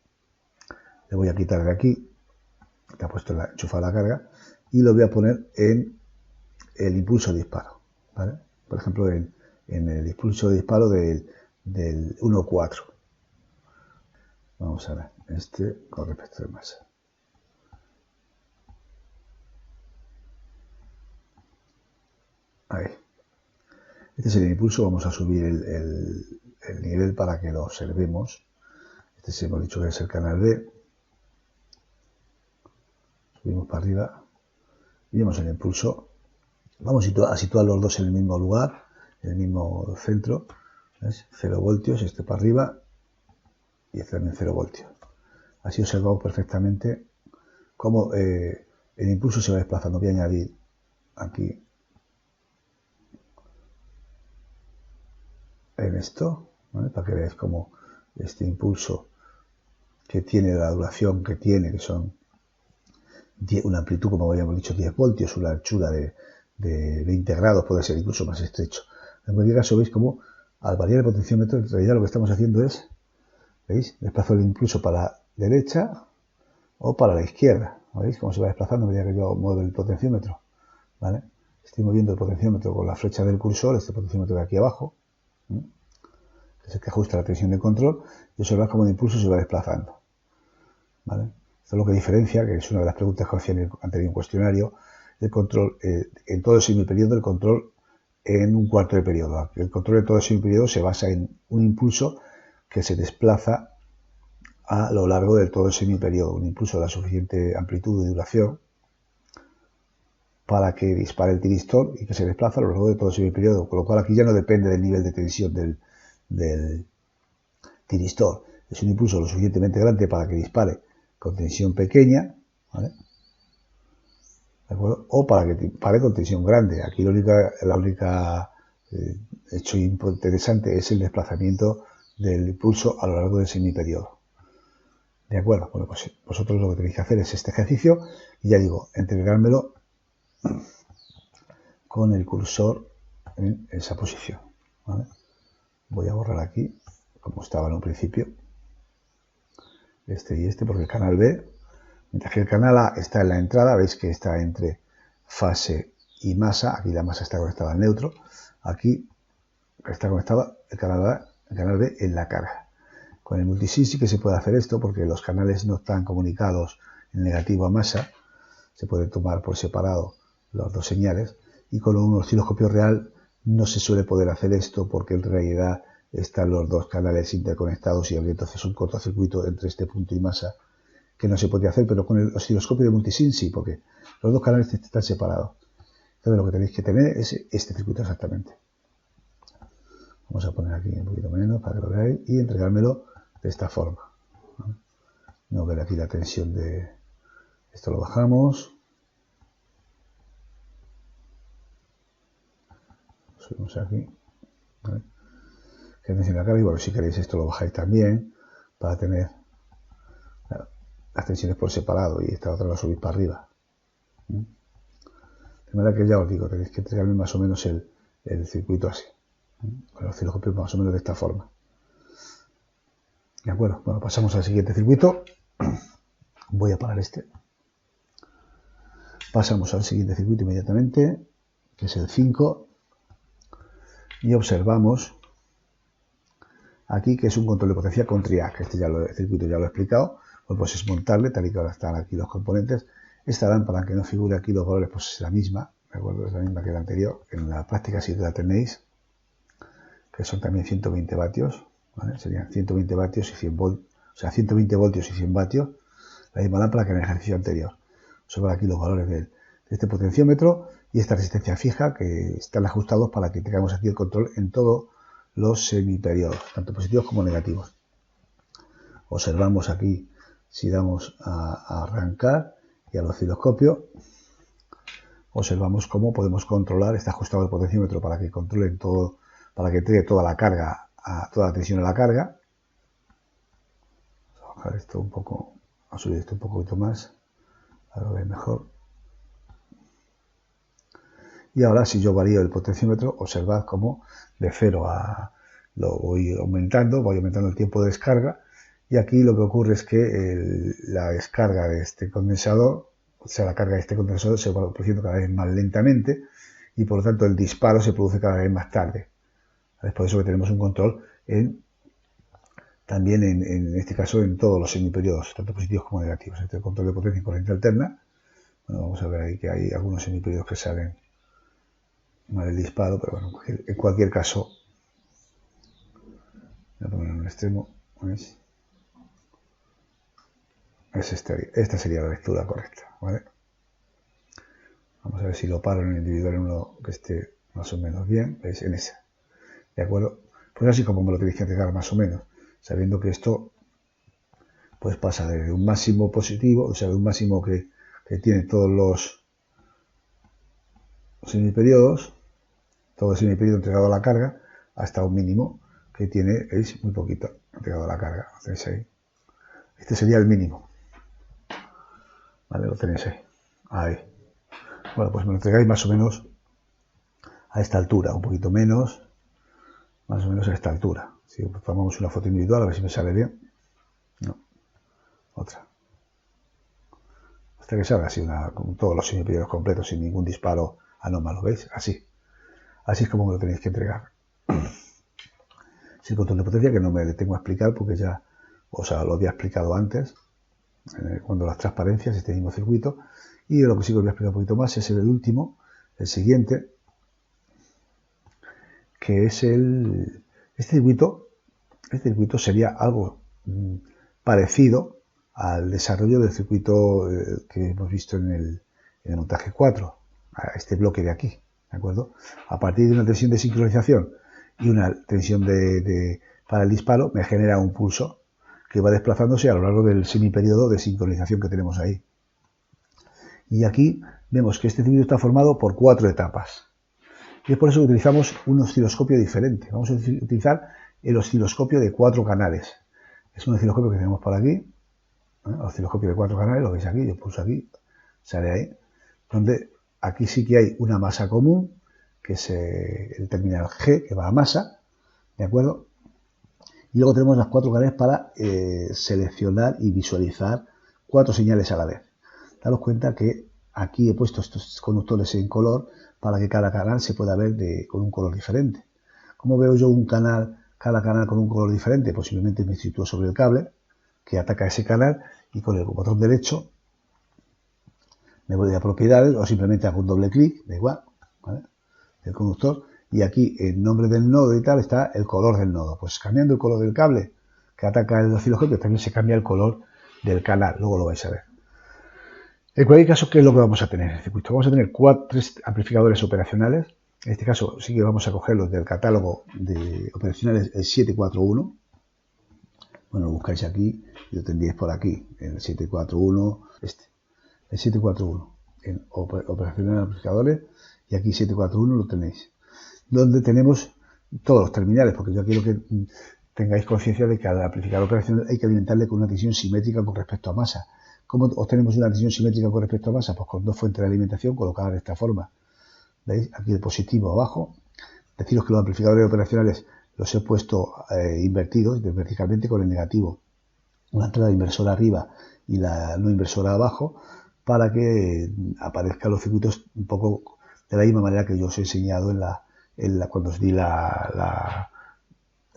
Le voy a quitar de aquí, que ha puesto enchufada la carga, y lo voy a poner en el impulso de disparo, ¿vale? Por ejemplo, en el impulso de disparo del 1.4. Vamos a ver, este con respecto de masa. Ahí. Este es el impulso, vamos a subir el nivel para que lo observemos. Este sí hemos dicho que es el canal B. Subimos para arriba y vemos el impulso. Vamos a situar los dos en el mismo lugar, en el mismo centro. ¿Ves? 0 voltios, este para arriba y este también 0 voltios. Así observamos perfectamente cómo el impulso se va desplazando. Voy a añadir aquí en esto, ¿vale? Para que veáis cómo este impulso que tiene la duración que tiene, que son una amplitud, como habíamos dicho, 10 voltios, una anchura de 20 grados, puede ser incluso más estrecho. En cualquier caso, veis cómo al variar el potenciómetro, en realidad lo que estamos haciendo es, ¿veis? Desplazo el impulso para la derecha o para la izquierda. ¿Veis cómo se va desplazando a medida que yo muevo el potenciómetro? ¿Vale? Estoy moviendo el potenciómetro con la flecha del cursor, este potenciómetro de aquí abajo, que es el que ajusta la tensión de control, y observad cómo el impulso se va desplazando. ¿Vale? Esto es lo que diferencia, que es una de las preguntas que hacía en el anterior cuestionario, el control en todo el semiperiodo, el control en un cuarto de periodo. El control de todo el semiperiodo se basa en un impulso que se desplaza a lo largo de todo el semiperiodo, un impulso de la suficiente amplitud y duración para que dispare el tiristor y que se desplaza a lo largo de todo el semiperiodo, con lo cual aquí ya no depende del nivel de tensión del tiristor. Es un impulso lo suficientemente grande para que dispare con tensión pequeña, ¿vale? ¿De acuerdo? O para que dispare con tensión grande. Aquí la única hecho interesante es el desplazamiento del impulso a lo largo del semiperiodo. ¿De acuerdo? Bueno, pues vosotros lo que tenéis que hacer es este ejercicio y ya digo, entregármelo con el cursor en esa posición, ¿vale? Voy a borrar aquí, como estaba en un principio, este y este, porque el canal B, mientras que el canal A está en la entrada, veis que está entre fase y masa, aquí la masa está conectada al neutro, aquí está conectado el canal B en la carga. Con el multisync sí que se puede hacer esto, porque los canales no están comunicados en negativo a masa, se puede tomar por separado las dos señales, y con un osciloscopio real no se suele poder hacer esto porque en realidad están los dos canales interconectados y habría entonces un cortocircuito entre este punto y masa que no se podría hacer, pero con el osciloscopio de multisync sí, porque los dos canales están separados. Entonces lo que tenéis que tener es este circuito exactamente. Vamos a poner aquí un poquito menos para que lo veáis y entregármelo de esta forma. No ver aquí la tensión de esto, lo bajamos. Subimos aquí, ¿vale? Que tensión la carga, y bueno, si queréis esto lo bajáis también para tener las tensiones por separado y esta otra la subís para arriba. De manera que ya os digo, tenéis que entregarme más o menos el circuito así, con el osciloscopio más o menos de esta forma. De acuerdo, bueno, pasamos al siguiente circuito. Voy a parar este. Pasamos al siguiente circuito inmediatamente, que es el 5. Y observamos aquí que es un control de potencia con triac. Este el circuito ya lo he explicado. Pues es montarle, tal y que ahora están aquí los componentes. Esta lámpara, que no figure aquí los valores, pues es la misma, ¿de acuerdo? Es la misma que la anterior. En la práctica sí la tenéis, que son también 120 vatios, ¿vale? Serían 120 vatios y 100 voltios, o sea, 120 voltios y 100 vatios, la misma lámpara que en el ejercicio anterior. Observad aquí los valores de este potenciómetro y esta resistencia fija, que están ajustados para que tengamos aquí el control en todos los semiperiodos, tanto positivos como negativos. Observamos aquí, si damos a arrancar y al osciloscopio, observamos cómo podemos controlar, está ajustado el potenciómetro para que controle todo, para que entregue toda la carga, toda la tensión a la carga. Vamos a bajar esto un poco, a subir esto un poquito más, para lo ver mejor. Y ahora si yo varío el potenciómetro, observad cómo de 0 a lo voy aumentando el tiempo de descarga, y aquí lo que ocurre es que la descarga de este condensador, o sea, la carga de este condensador se va produciendo cada vez más lentamente, y por lo tanto el disparo se produce cada vez más tarde. Es por eso que tenemos un control también en este caso en todos los semiperiodos, tanto positivos como negativos. Este control de potencia en corriente alterna. Bueno, vamos a ver ahí que hay algunos semiperiodos que salen mal el disparo, pero bueno, en cualquier caso, voy a poner en un extremo, ¿veis? Esta sería la lectura correcta, ¿vale? Vamos a ver si lo paro en el individual en uno que esté más o menos bien, ¿veis? En esa, ¿de acuerdo? Pues así como me lo tenéis que entregar más o menos, sabiendo que esto pues pasa desde un máximo positivo, o sea, de un máximo que tiene todos los semiperiodos, todo el semiperiodo entregado a la carga, hasta un mínimo que tiene, ¿veis? Muy poquito entregado a la carga, lo tenéis ahí. Este sería el mínimo, ¿vale? Lo tenéis ahí. Ahí. Bueno, pues me lo entregáis más o menos a esta altura, un poquito menos, más o menos a esta altura. Si tomamos una foto individual, a ver si me sale bien. No. Otra. Hasta que salga así, con todos los semiperiodos completos, sin ningún disparo anómalo, ¿veis? Así. Así es como me lo tenéis que entregar. Sin control de potencia, que no me detengo a explicar porque ya lo había explicado antes, cuando las transparencias, este mismo circuito. Y lo que sí que os voy a explicar un poquito más es el último, el siguiente, que es este circuito sería algo parecido al desarrollo del circuito que hemos visto en el montaje 4, a este bloque de aquí, ¿de acuerdo? A partir de una tensión de sincronización y una tensión para el disparo, me genera un pulso que va desplazándose a lo largo del semiperiodo de sincronización que tenemos ahí. Y aquí vemos que este circuito está formado por 4 etapas. Y es por eso que utilizamos un osciloscopio diferente. Vamos a utilizar el osciloscopio de 4 canales. Es un osciloscopio que tenemos por aquí. Osciloscopio de 4 canales, lo veis aquí, yo pulso aquí, sale ahí. Donde aquí sí que hay una masa común, que es el terminal G, que va a masa, ¿de acuerdo? Y luego tenemos las 4 canales para seleccionar y visualizar 4 señales a la vez. Daros cuenta que aquí he puesto estos conductores en color para que cada canal se pueda ver con un color diferente. ¿Cómo veo yo cada canal con un color diferente? Pues simplemente me sitúo sobre el cable que ataca ese canal y con el botón derecho me voy a propiedades o simplemente hago un doble clic, da igual, ¿vale? Del conductor, y aquí el nombre del nodo y tal está el color del nodo. Pues cambiando el color del cable que ataca el osciloscopio también se cambia el color del canal, luego lo vais a ver. En cualquier caso, ¿qué es lo que vamos a tener en el circuito? Vamos a tener 3 amplificadores operacionales. En este caso sí que vamos a coger los del catálogo de operacionales, el 741. Bueno, lo buscáis aquí y lo tendréis por aquí, el 741, el 741, en operacionales amplificadores, y aquí 741 lo tenéis. Donde tenemos todos los terminales, porque yo quiero que tengáis conciencia de que al amplificador operacional hay que alimentarle con una tensión simétrica con respecto a masa. ¿Cómo obtenemos una tensión simétrica con respecto a masa? Pues con 2 fuentes de alimentación colocadas de esta forma. ¿Veis? Aquí el positivo abajo. Deciros que los amplificadores operacionales los he puesto invertidos, verticalmente, con el negativo. Una entrada inversora arriba y la no inversora abajo, para que aparezcan los circuitos un poco de la misma manera que yo os he enseñado cuando os di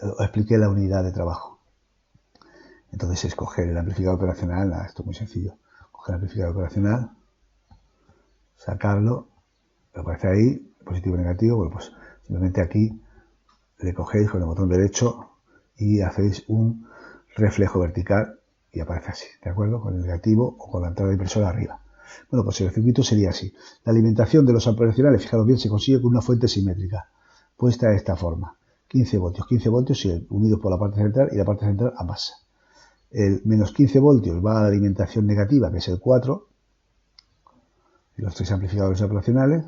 os expliqué la unidad de trabajo. Entonces escoger el amplificador operacional, esto es muy sencillo, coger el amplificador operacional, sacarlo, aparece ahí, positivo y negativo, bueno, pues simplemente aquí le cogéis con el botón derecho y hacéis un reflejo vertical y aparece así, ¿de acuerdo? Con el negativo o con la entrada inversora arriba. Bueno, pues el circuito sería así. La alimentación de los operacionales, fijaros bien, se consigue con una fuente simétrica, puesta de esta forma. 15 voltios unidos por la parte central y la parte central a masa. El menos 15 voltios va a la alimentación negativa, que es el 4, y los 3 amplificadores operacionales,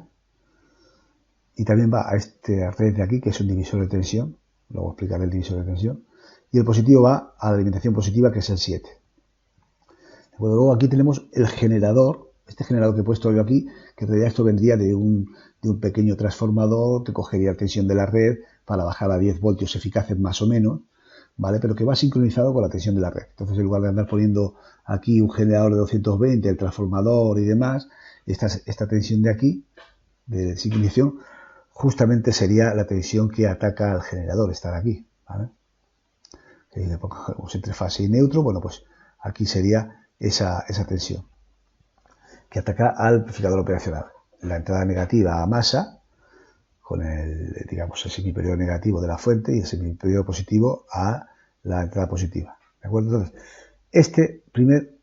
y también va a esta red de aquí, que es un divisor de tensión, luego explicaré el divisor de tensión, y el positivo va a la alimentación positiva, que es el 7. Bueno, luego aquí tenemos el generador, este generador que he puesto yo aquí, que en realidad esto vendría de un pequeño transformador que cogería la tensión de la red para bajar a 10 voltios eficaces más o menos, ¿vale? Pero que va sincronizado con la tensión de la red. Entonces, en lugar de andar poniendo aquí un generador de 220, el transformador y demás, esta tensión de aquí, de sincronización, justamente sería la tensión que ataca al generador, esta de aquí, ¿vale? Que le pongamos entre fase y neutro, bueno, pues aquí sería esa tensión que ataca al amplificador operacional. La entrada negativa a masa, con el, digamos, el semiperiodo negativo de la fuente y el semiperiodo positivo a la entrada positiva. ¿De acuerdo? Entonces, este primer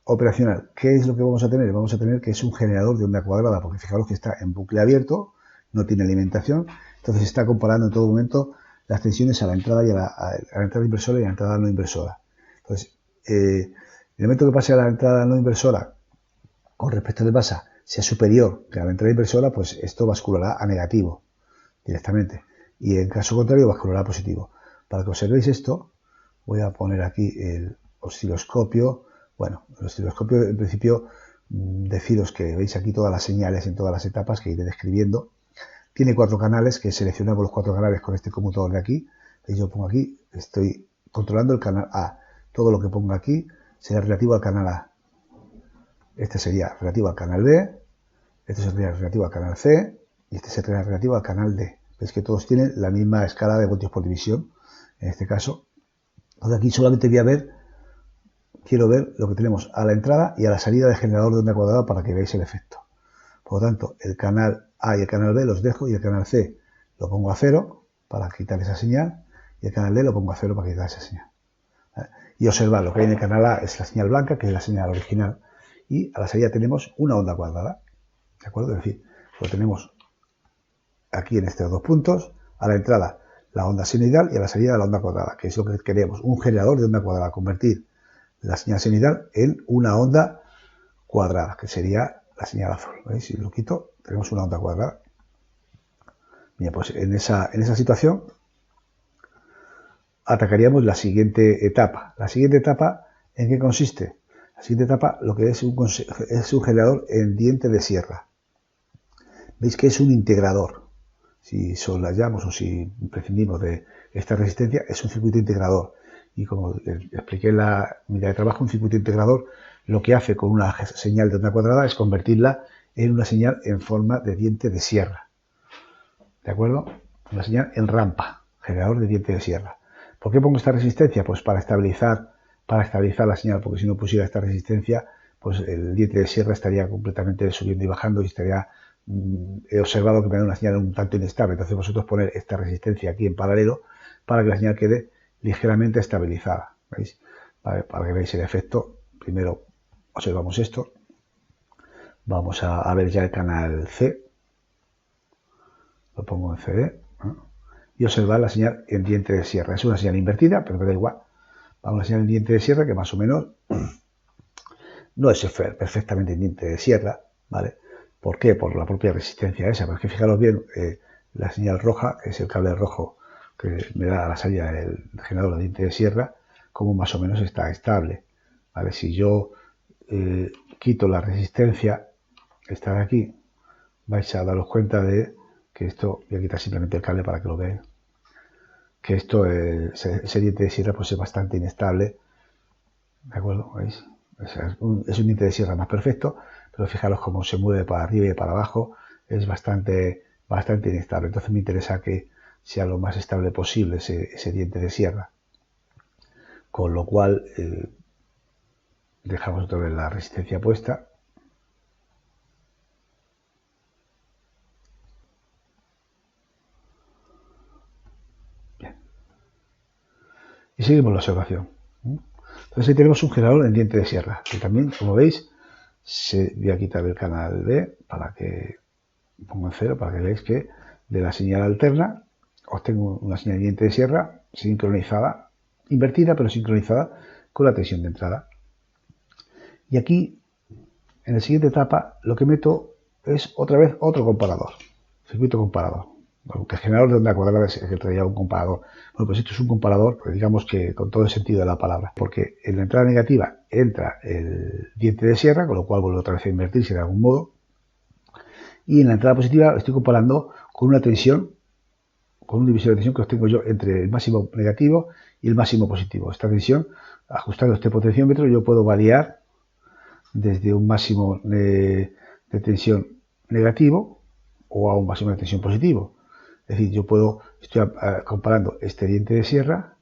operacional, ¿qué es lo que vamos a tener? Vamos a tener que es un generador de onda cuadrada, porque fijaros que está en bucle abierto, no tiene alimentación, entonces está comparando en todo momento las tensiones a la entrada y a la entrada inversora y a la entrada no inversora. Entonces, el elemento que pase a la entrada no inversora con respecto al masa sea superior que a la entrada inversora, pues esto basculará a negativo directamente. Y en caso contrario, basculará a positivo. Para que observéis esto, voy a poner aquí el osciloscopio. Bueno, el osciloscopio, en principio, deciros que veis aquí todas las señales en todas las etapas que iré describiendo. Tiene 4 canales, que seleccionamos los 4 canales con este conmutador de aquí. ¿Veis? Yo pongo aquí, estoy controlando el canal A. Todo lo que ponga aquí será relativo al canal A. Este sería relativo al canal B, este sería relativo al canal C y este sería relativo al canal D. Veis que todos tienen la misma escala de voltios por división, en este caso. Entonces aquí solamente quiero ver lo que tenemos a la entrada y a la salida del generador de onda cuadrada para que veáis el efecto. Por lo tanto, el canal A y el canal B los dejo y el canal C lo pongo a 0 para quitar esa señal y el canal D lo pongo a 0 para quitar esa señal. Y observad, lo que hay en el canal A es la señal blanca, que es la señal original, y a la salida tenemos una onda cuadrada, ¿de acuerdo? Es decir, lo tenemos aquí en estos 2 puntos, a la entrada la onda senoidal y a la salida la onda cuadrada, que es lo que queremos, un generador de onda cuadrada, convertir la señal senoidal en una onda cuadrada, que sería la señal azul. ¿Veis? Si lo quito, tenemos una onda cuadrada. Bien, pues en esa situación atacaríamos la siguiente etapa. La siguiente etapa, ¿en qué consiste? La siguiente etapa lo que es un generador en diente de sierra. Veis que es un integrador. Si soslayamos o si prescindimos de esta resistencia, es un circuito integrador. Y como expliqué en la unidad de trabajo, un circuito integrador lo que hace con una señal de onda cuadrada es convertirla en una señal en forma de diente de sierra. ¿De acuerdo? Una señal en rampa, generador de diente de sierra. ¿Por qué pongo esta resistencia? Pues para estabilizar la señal, porque si no pusiera esta resistencia, pues el diente de sierra estaría completamente subiendo y bajando y he observado que me da una señal un tanto inestable. Entonces vosotros poner esta resistencia aquí en paralelo para que la señal quede ligeramente estabilizada. ¿Veis? Para que veáis el efecto. Primero observamos esto. Vamos a ver ya el canal C. Lo pongo en CD. Y observar la señal en diente de sierra. Es una señal invertida, pero me da igual. Vamos a la señal en diente de sierra, que más o menos no es perfectamente en diente de sierra, ¿vale? ¿Por qué? Por la propia resistencia esa. Porque fijaros bien, la señal roja, que es el cable rojo que me da a la salida del generador de diente de sierra, como más o menos está estable, ¿vale? Si yo quito la resistencia, esta de aquí, vais a daros cuenta de que esto, voy a quitar simplemente el cable para que lo veáis, que esto, ese diente de sierra pues es bastante inestable, ¿de acuerdo? ¿Veis? Es un diente de sierra más perfecto, pero fijaros cómo se mueve para arriba y para abajo, es bastante inestable. Entonces me interesa que sea lo más estable posible ese diente de sierra. Con lo cual, dejamos otra vez la resistencia puesta. Bien. Y seguimos la observación. Entonces ahí tenemos un generador en diente de sierra, que también, como veis, voy a quitar el canal B para que pongo en 0, para que veáis que de la señal alterna obtengo una señal de diente de sierra sincronizada, invertida, pero sincronizada con la tensión de entrada. Y aquí, en la siguiente etapa, lo que meto es otra vez otro comparador, circuito comparador. Aunque el generador de onda cuadrada es el que traía un comparador. Bueno, pues esto es un comparador, pues digamos que con todo el sentido de la palabra, porque en la entrada negativa entra el diente de sierra, con lo cual vuelve otra vez a invertirse de algún modo, y en la entrada positiva estoy comparando con una tensión con un divisor de tensión que obtengo yo entre el máximo negativo y el máximo positivo. Esta tensión, ajustando este potenciómetro, yo puedo variar desde un máximo de tensión negativo o a un máximo de tensión positivo. Es decir, estoy comparando este diente de sierra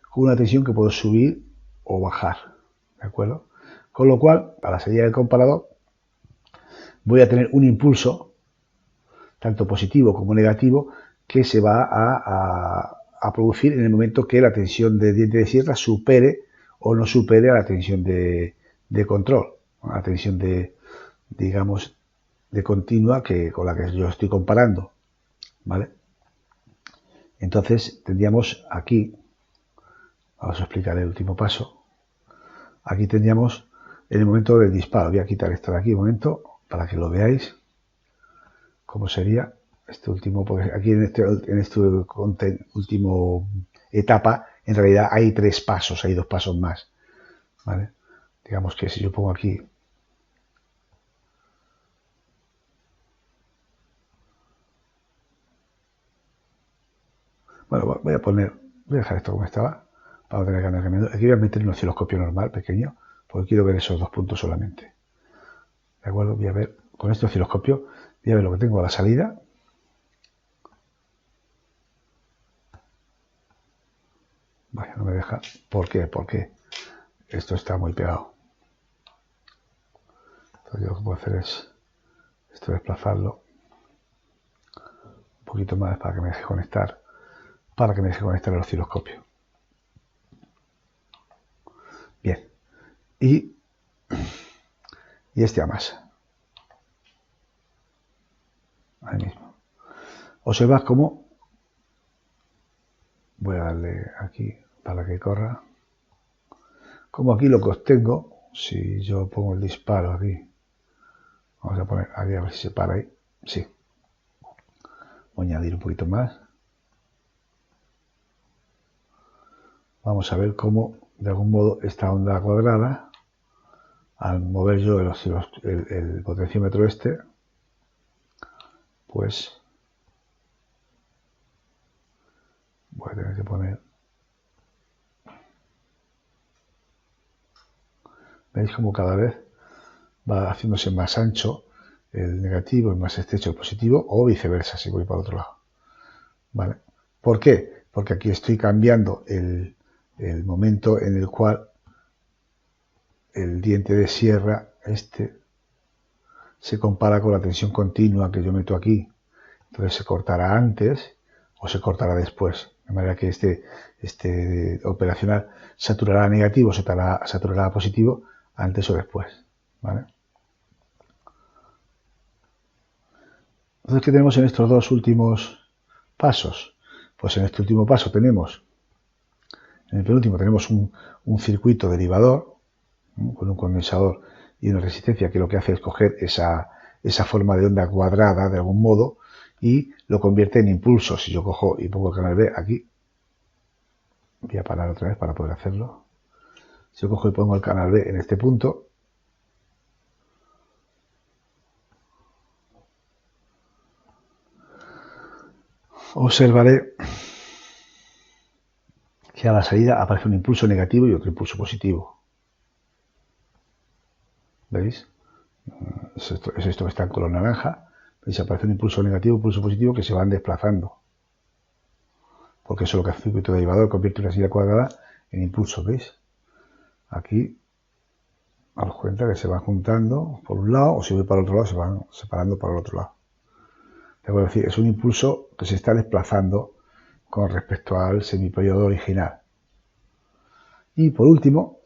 con una tensión que puedo subir o bajar, ¿de acuerdo? Con lo cual, a la salida del comparador, voy a tener un impulso, tanto positivo como negativo, que se va a producir en el momento que la tensión de diente de sierra supere o no supere a la tensión de control, a la tensión digamos, de continua con la que yo estoy comparando, ¿vale? Entonces tendríamos aquí, vamos a explicar el último paso, aquí tendríamos en el momento del disparo. Voy a quitar esto de aquí un momento para que lo veáis cómo sería este último, porque aquí en este último etapa en realidad hay 3 pasos, hay 2 pasos más, ¿vale? Digamos que si yo pongo aquí bueno, voy a dejar esto como estaba para no tener que andar cambiando. Aquí voy a meter un osciloscopio normal, pequeño, porque quiero ver esos 2 puntos solamente. ¿De acuerdo? Voy a ver, con este osciloscopio, voy a ver lo que tengo a la salida. Vaya, no me deja. ¿Por qué? Porque esto está muy pegado. Entonces yo lo que puedo hacer es desplazarlo un poquito más para que me deje conectar, el osciloscopio. Bien. Y este a más. Ahí mismo. Observad cómo voy a darle aquí para que corra. Como aquí lo que obtengo, si yo pongo el disparo aquí, vamos a poner aquí a ver si se para ahí. Sí. Voy a añadir un poquito más. Vamos a ver cómo, de algún modo, esta onda cuadrada, al mover yo el potenciómetro este, pues voy a tener que poner. ¿Veis cómo cada vez va haciéndose más ancho el negativo y más estrecho el positivo, o viceversa si voy para otro lado? ¿Vale? ¿Por qué? Porque aquí estoy cambiando el momento en el cual el diente de sierra se compara con la tensión continua que yo meto aquí. Entonces se cortará antes o se cortará después. De manera que este operacional saturará negativo, saturará positivo antes o después. ¿Vale? Entonces, ¿qué tenemos en estos 2 últimos pasos? Pues en este último paso tenemos, en el penúltimo tenemos un circuito derivador, ¿no?, con un condensador y una resistencia que lo que hace es coger esa forma de onda cuadrada de algún modo y lo convierte en impulso. Si yo cojo y pongo el canal B aquí, voy a parar otra vez para poder hacerlo. Si yo cojo y pongo el canal B en este punto, observaré que a la salida aparece un impulso negativo y otro impulso positivo. ¿Veis? Es esto que está en color naranja. ¿Veis? Aparece un impulso negativo y un impulso positivo que se van desplazando. Porque eso es lo que hace el circuito derivador, convierte una salida cuadrada en impulso. ¿Veis? Aquí, damos cuenta que se van juntando por un lado, o si voy para el otro lado, se van separando para el otro lado. Es decir, es un impulso que se está desplazando con respecto al semiperiodo original. Y por último,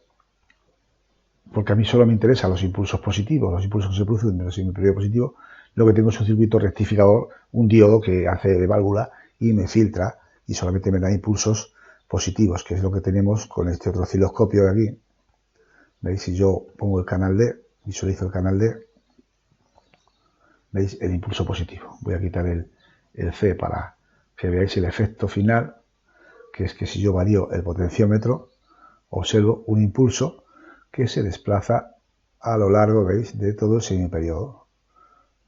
porque a mí solo me interesan los impulsos positivos, los impulsos que se producen en el semiperiodo positivo, lo que tengo es un circuito rectificador, un diodo que hace de válvula y me filtra y solamente me da impulsos positivos, que es lo que tenemos con este otro osciloscopio de aquí. ¿Veis? Si yo pongo el canal D, visualizo el canal D, ¿veis? El impulso positivo. Voy a quitar el C para que veáis el efecto final, que es que si yo varío el potenciómetro, observo un impulso que se desplaza a lo largo, ¿veis?, de todo el semiperiodo.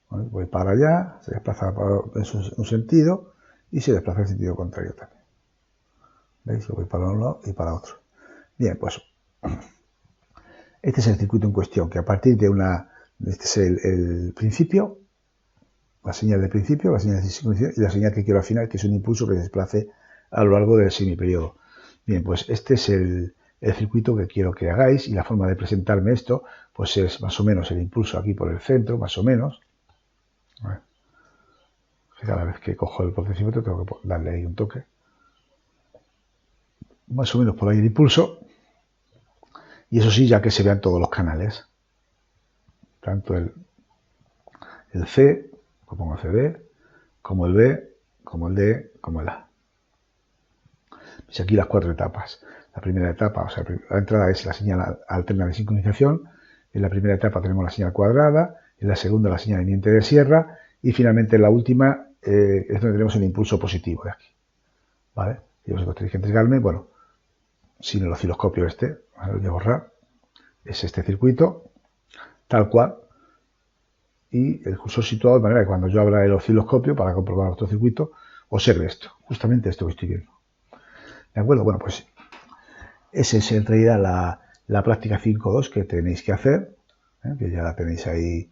Voy para allá, se desplaza en un sentido y se desplaza en sentido contrario también. ¿Veis? Lo voy para un lado y para otro. Bien, pues este es el circuito en cuestión, que a partir de este es el principio, la señal de principio, la señal de sincronización y la señal que quiero al final, que es un impulso que se desplace a lo largo del semiperiodo. Bien, pues este es el circuito que quiero que hagáis, y la forma de presentarme esto pues es más o menos el impulso aquí por el centro, más o menos. Cada vez que cojo el potenciómetro tengo que darle ahí un toque. Más o menos por ahí el impulso. Y eso sí, ya que se vean todos los canales. Tanto el C, lo pongo CD, como el B, como el D, como el A. Veis aquí las 4 etapas. La primera etapa, o sea, la entrada es la señal alterna de sincronización. En la primera etapa tenemos la señal cuadrada. En la segunda la señal de diente de sierra. Y finalmente en la última es donde tenemos el impulso positivo de aquí. ¿Vale? Y vosotros tenéis que entregarme, bueno, sin el osciloscopio este, lo voy a borrar, es este circuito, tal cual, y el cursor situado de manera que cuando yo abra el osciloscopio para comprobar otro circuito, observe esto, justamente esto que estoy viendo. ¿De acuerdo? Bueno, pues esa es en realidad la práctica 5.2 que tenéis que hacer, que ya la tenéis ahí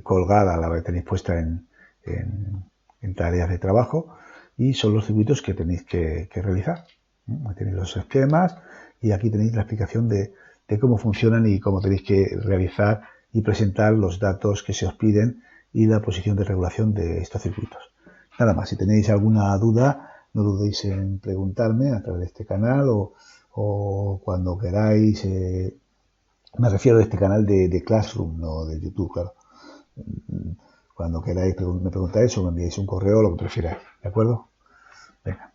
colgada, la tenéis puesta en tareas de trabajo, y son los circuitos que tenéis que realizar. Aquí tenéis los esquemas y aquí tenéis la explicación de cómo funcionan y cómo tenéis que realizar y presentar los datos que se os piden y la posición de regulación de estos circuitos. Nada más, si tenéis alguna duda, no dudéis en preguntarme a través de este canal o cuando queráis. Me refiero a este canal de Classroom, no de YouTube, claro. Cuando queráis me preguntáis o me enviáis un correo, lo que prefieráis, ¿de acuerdo? Venga.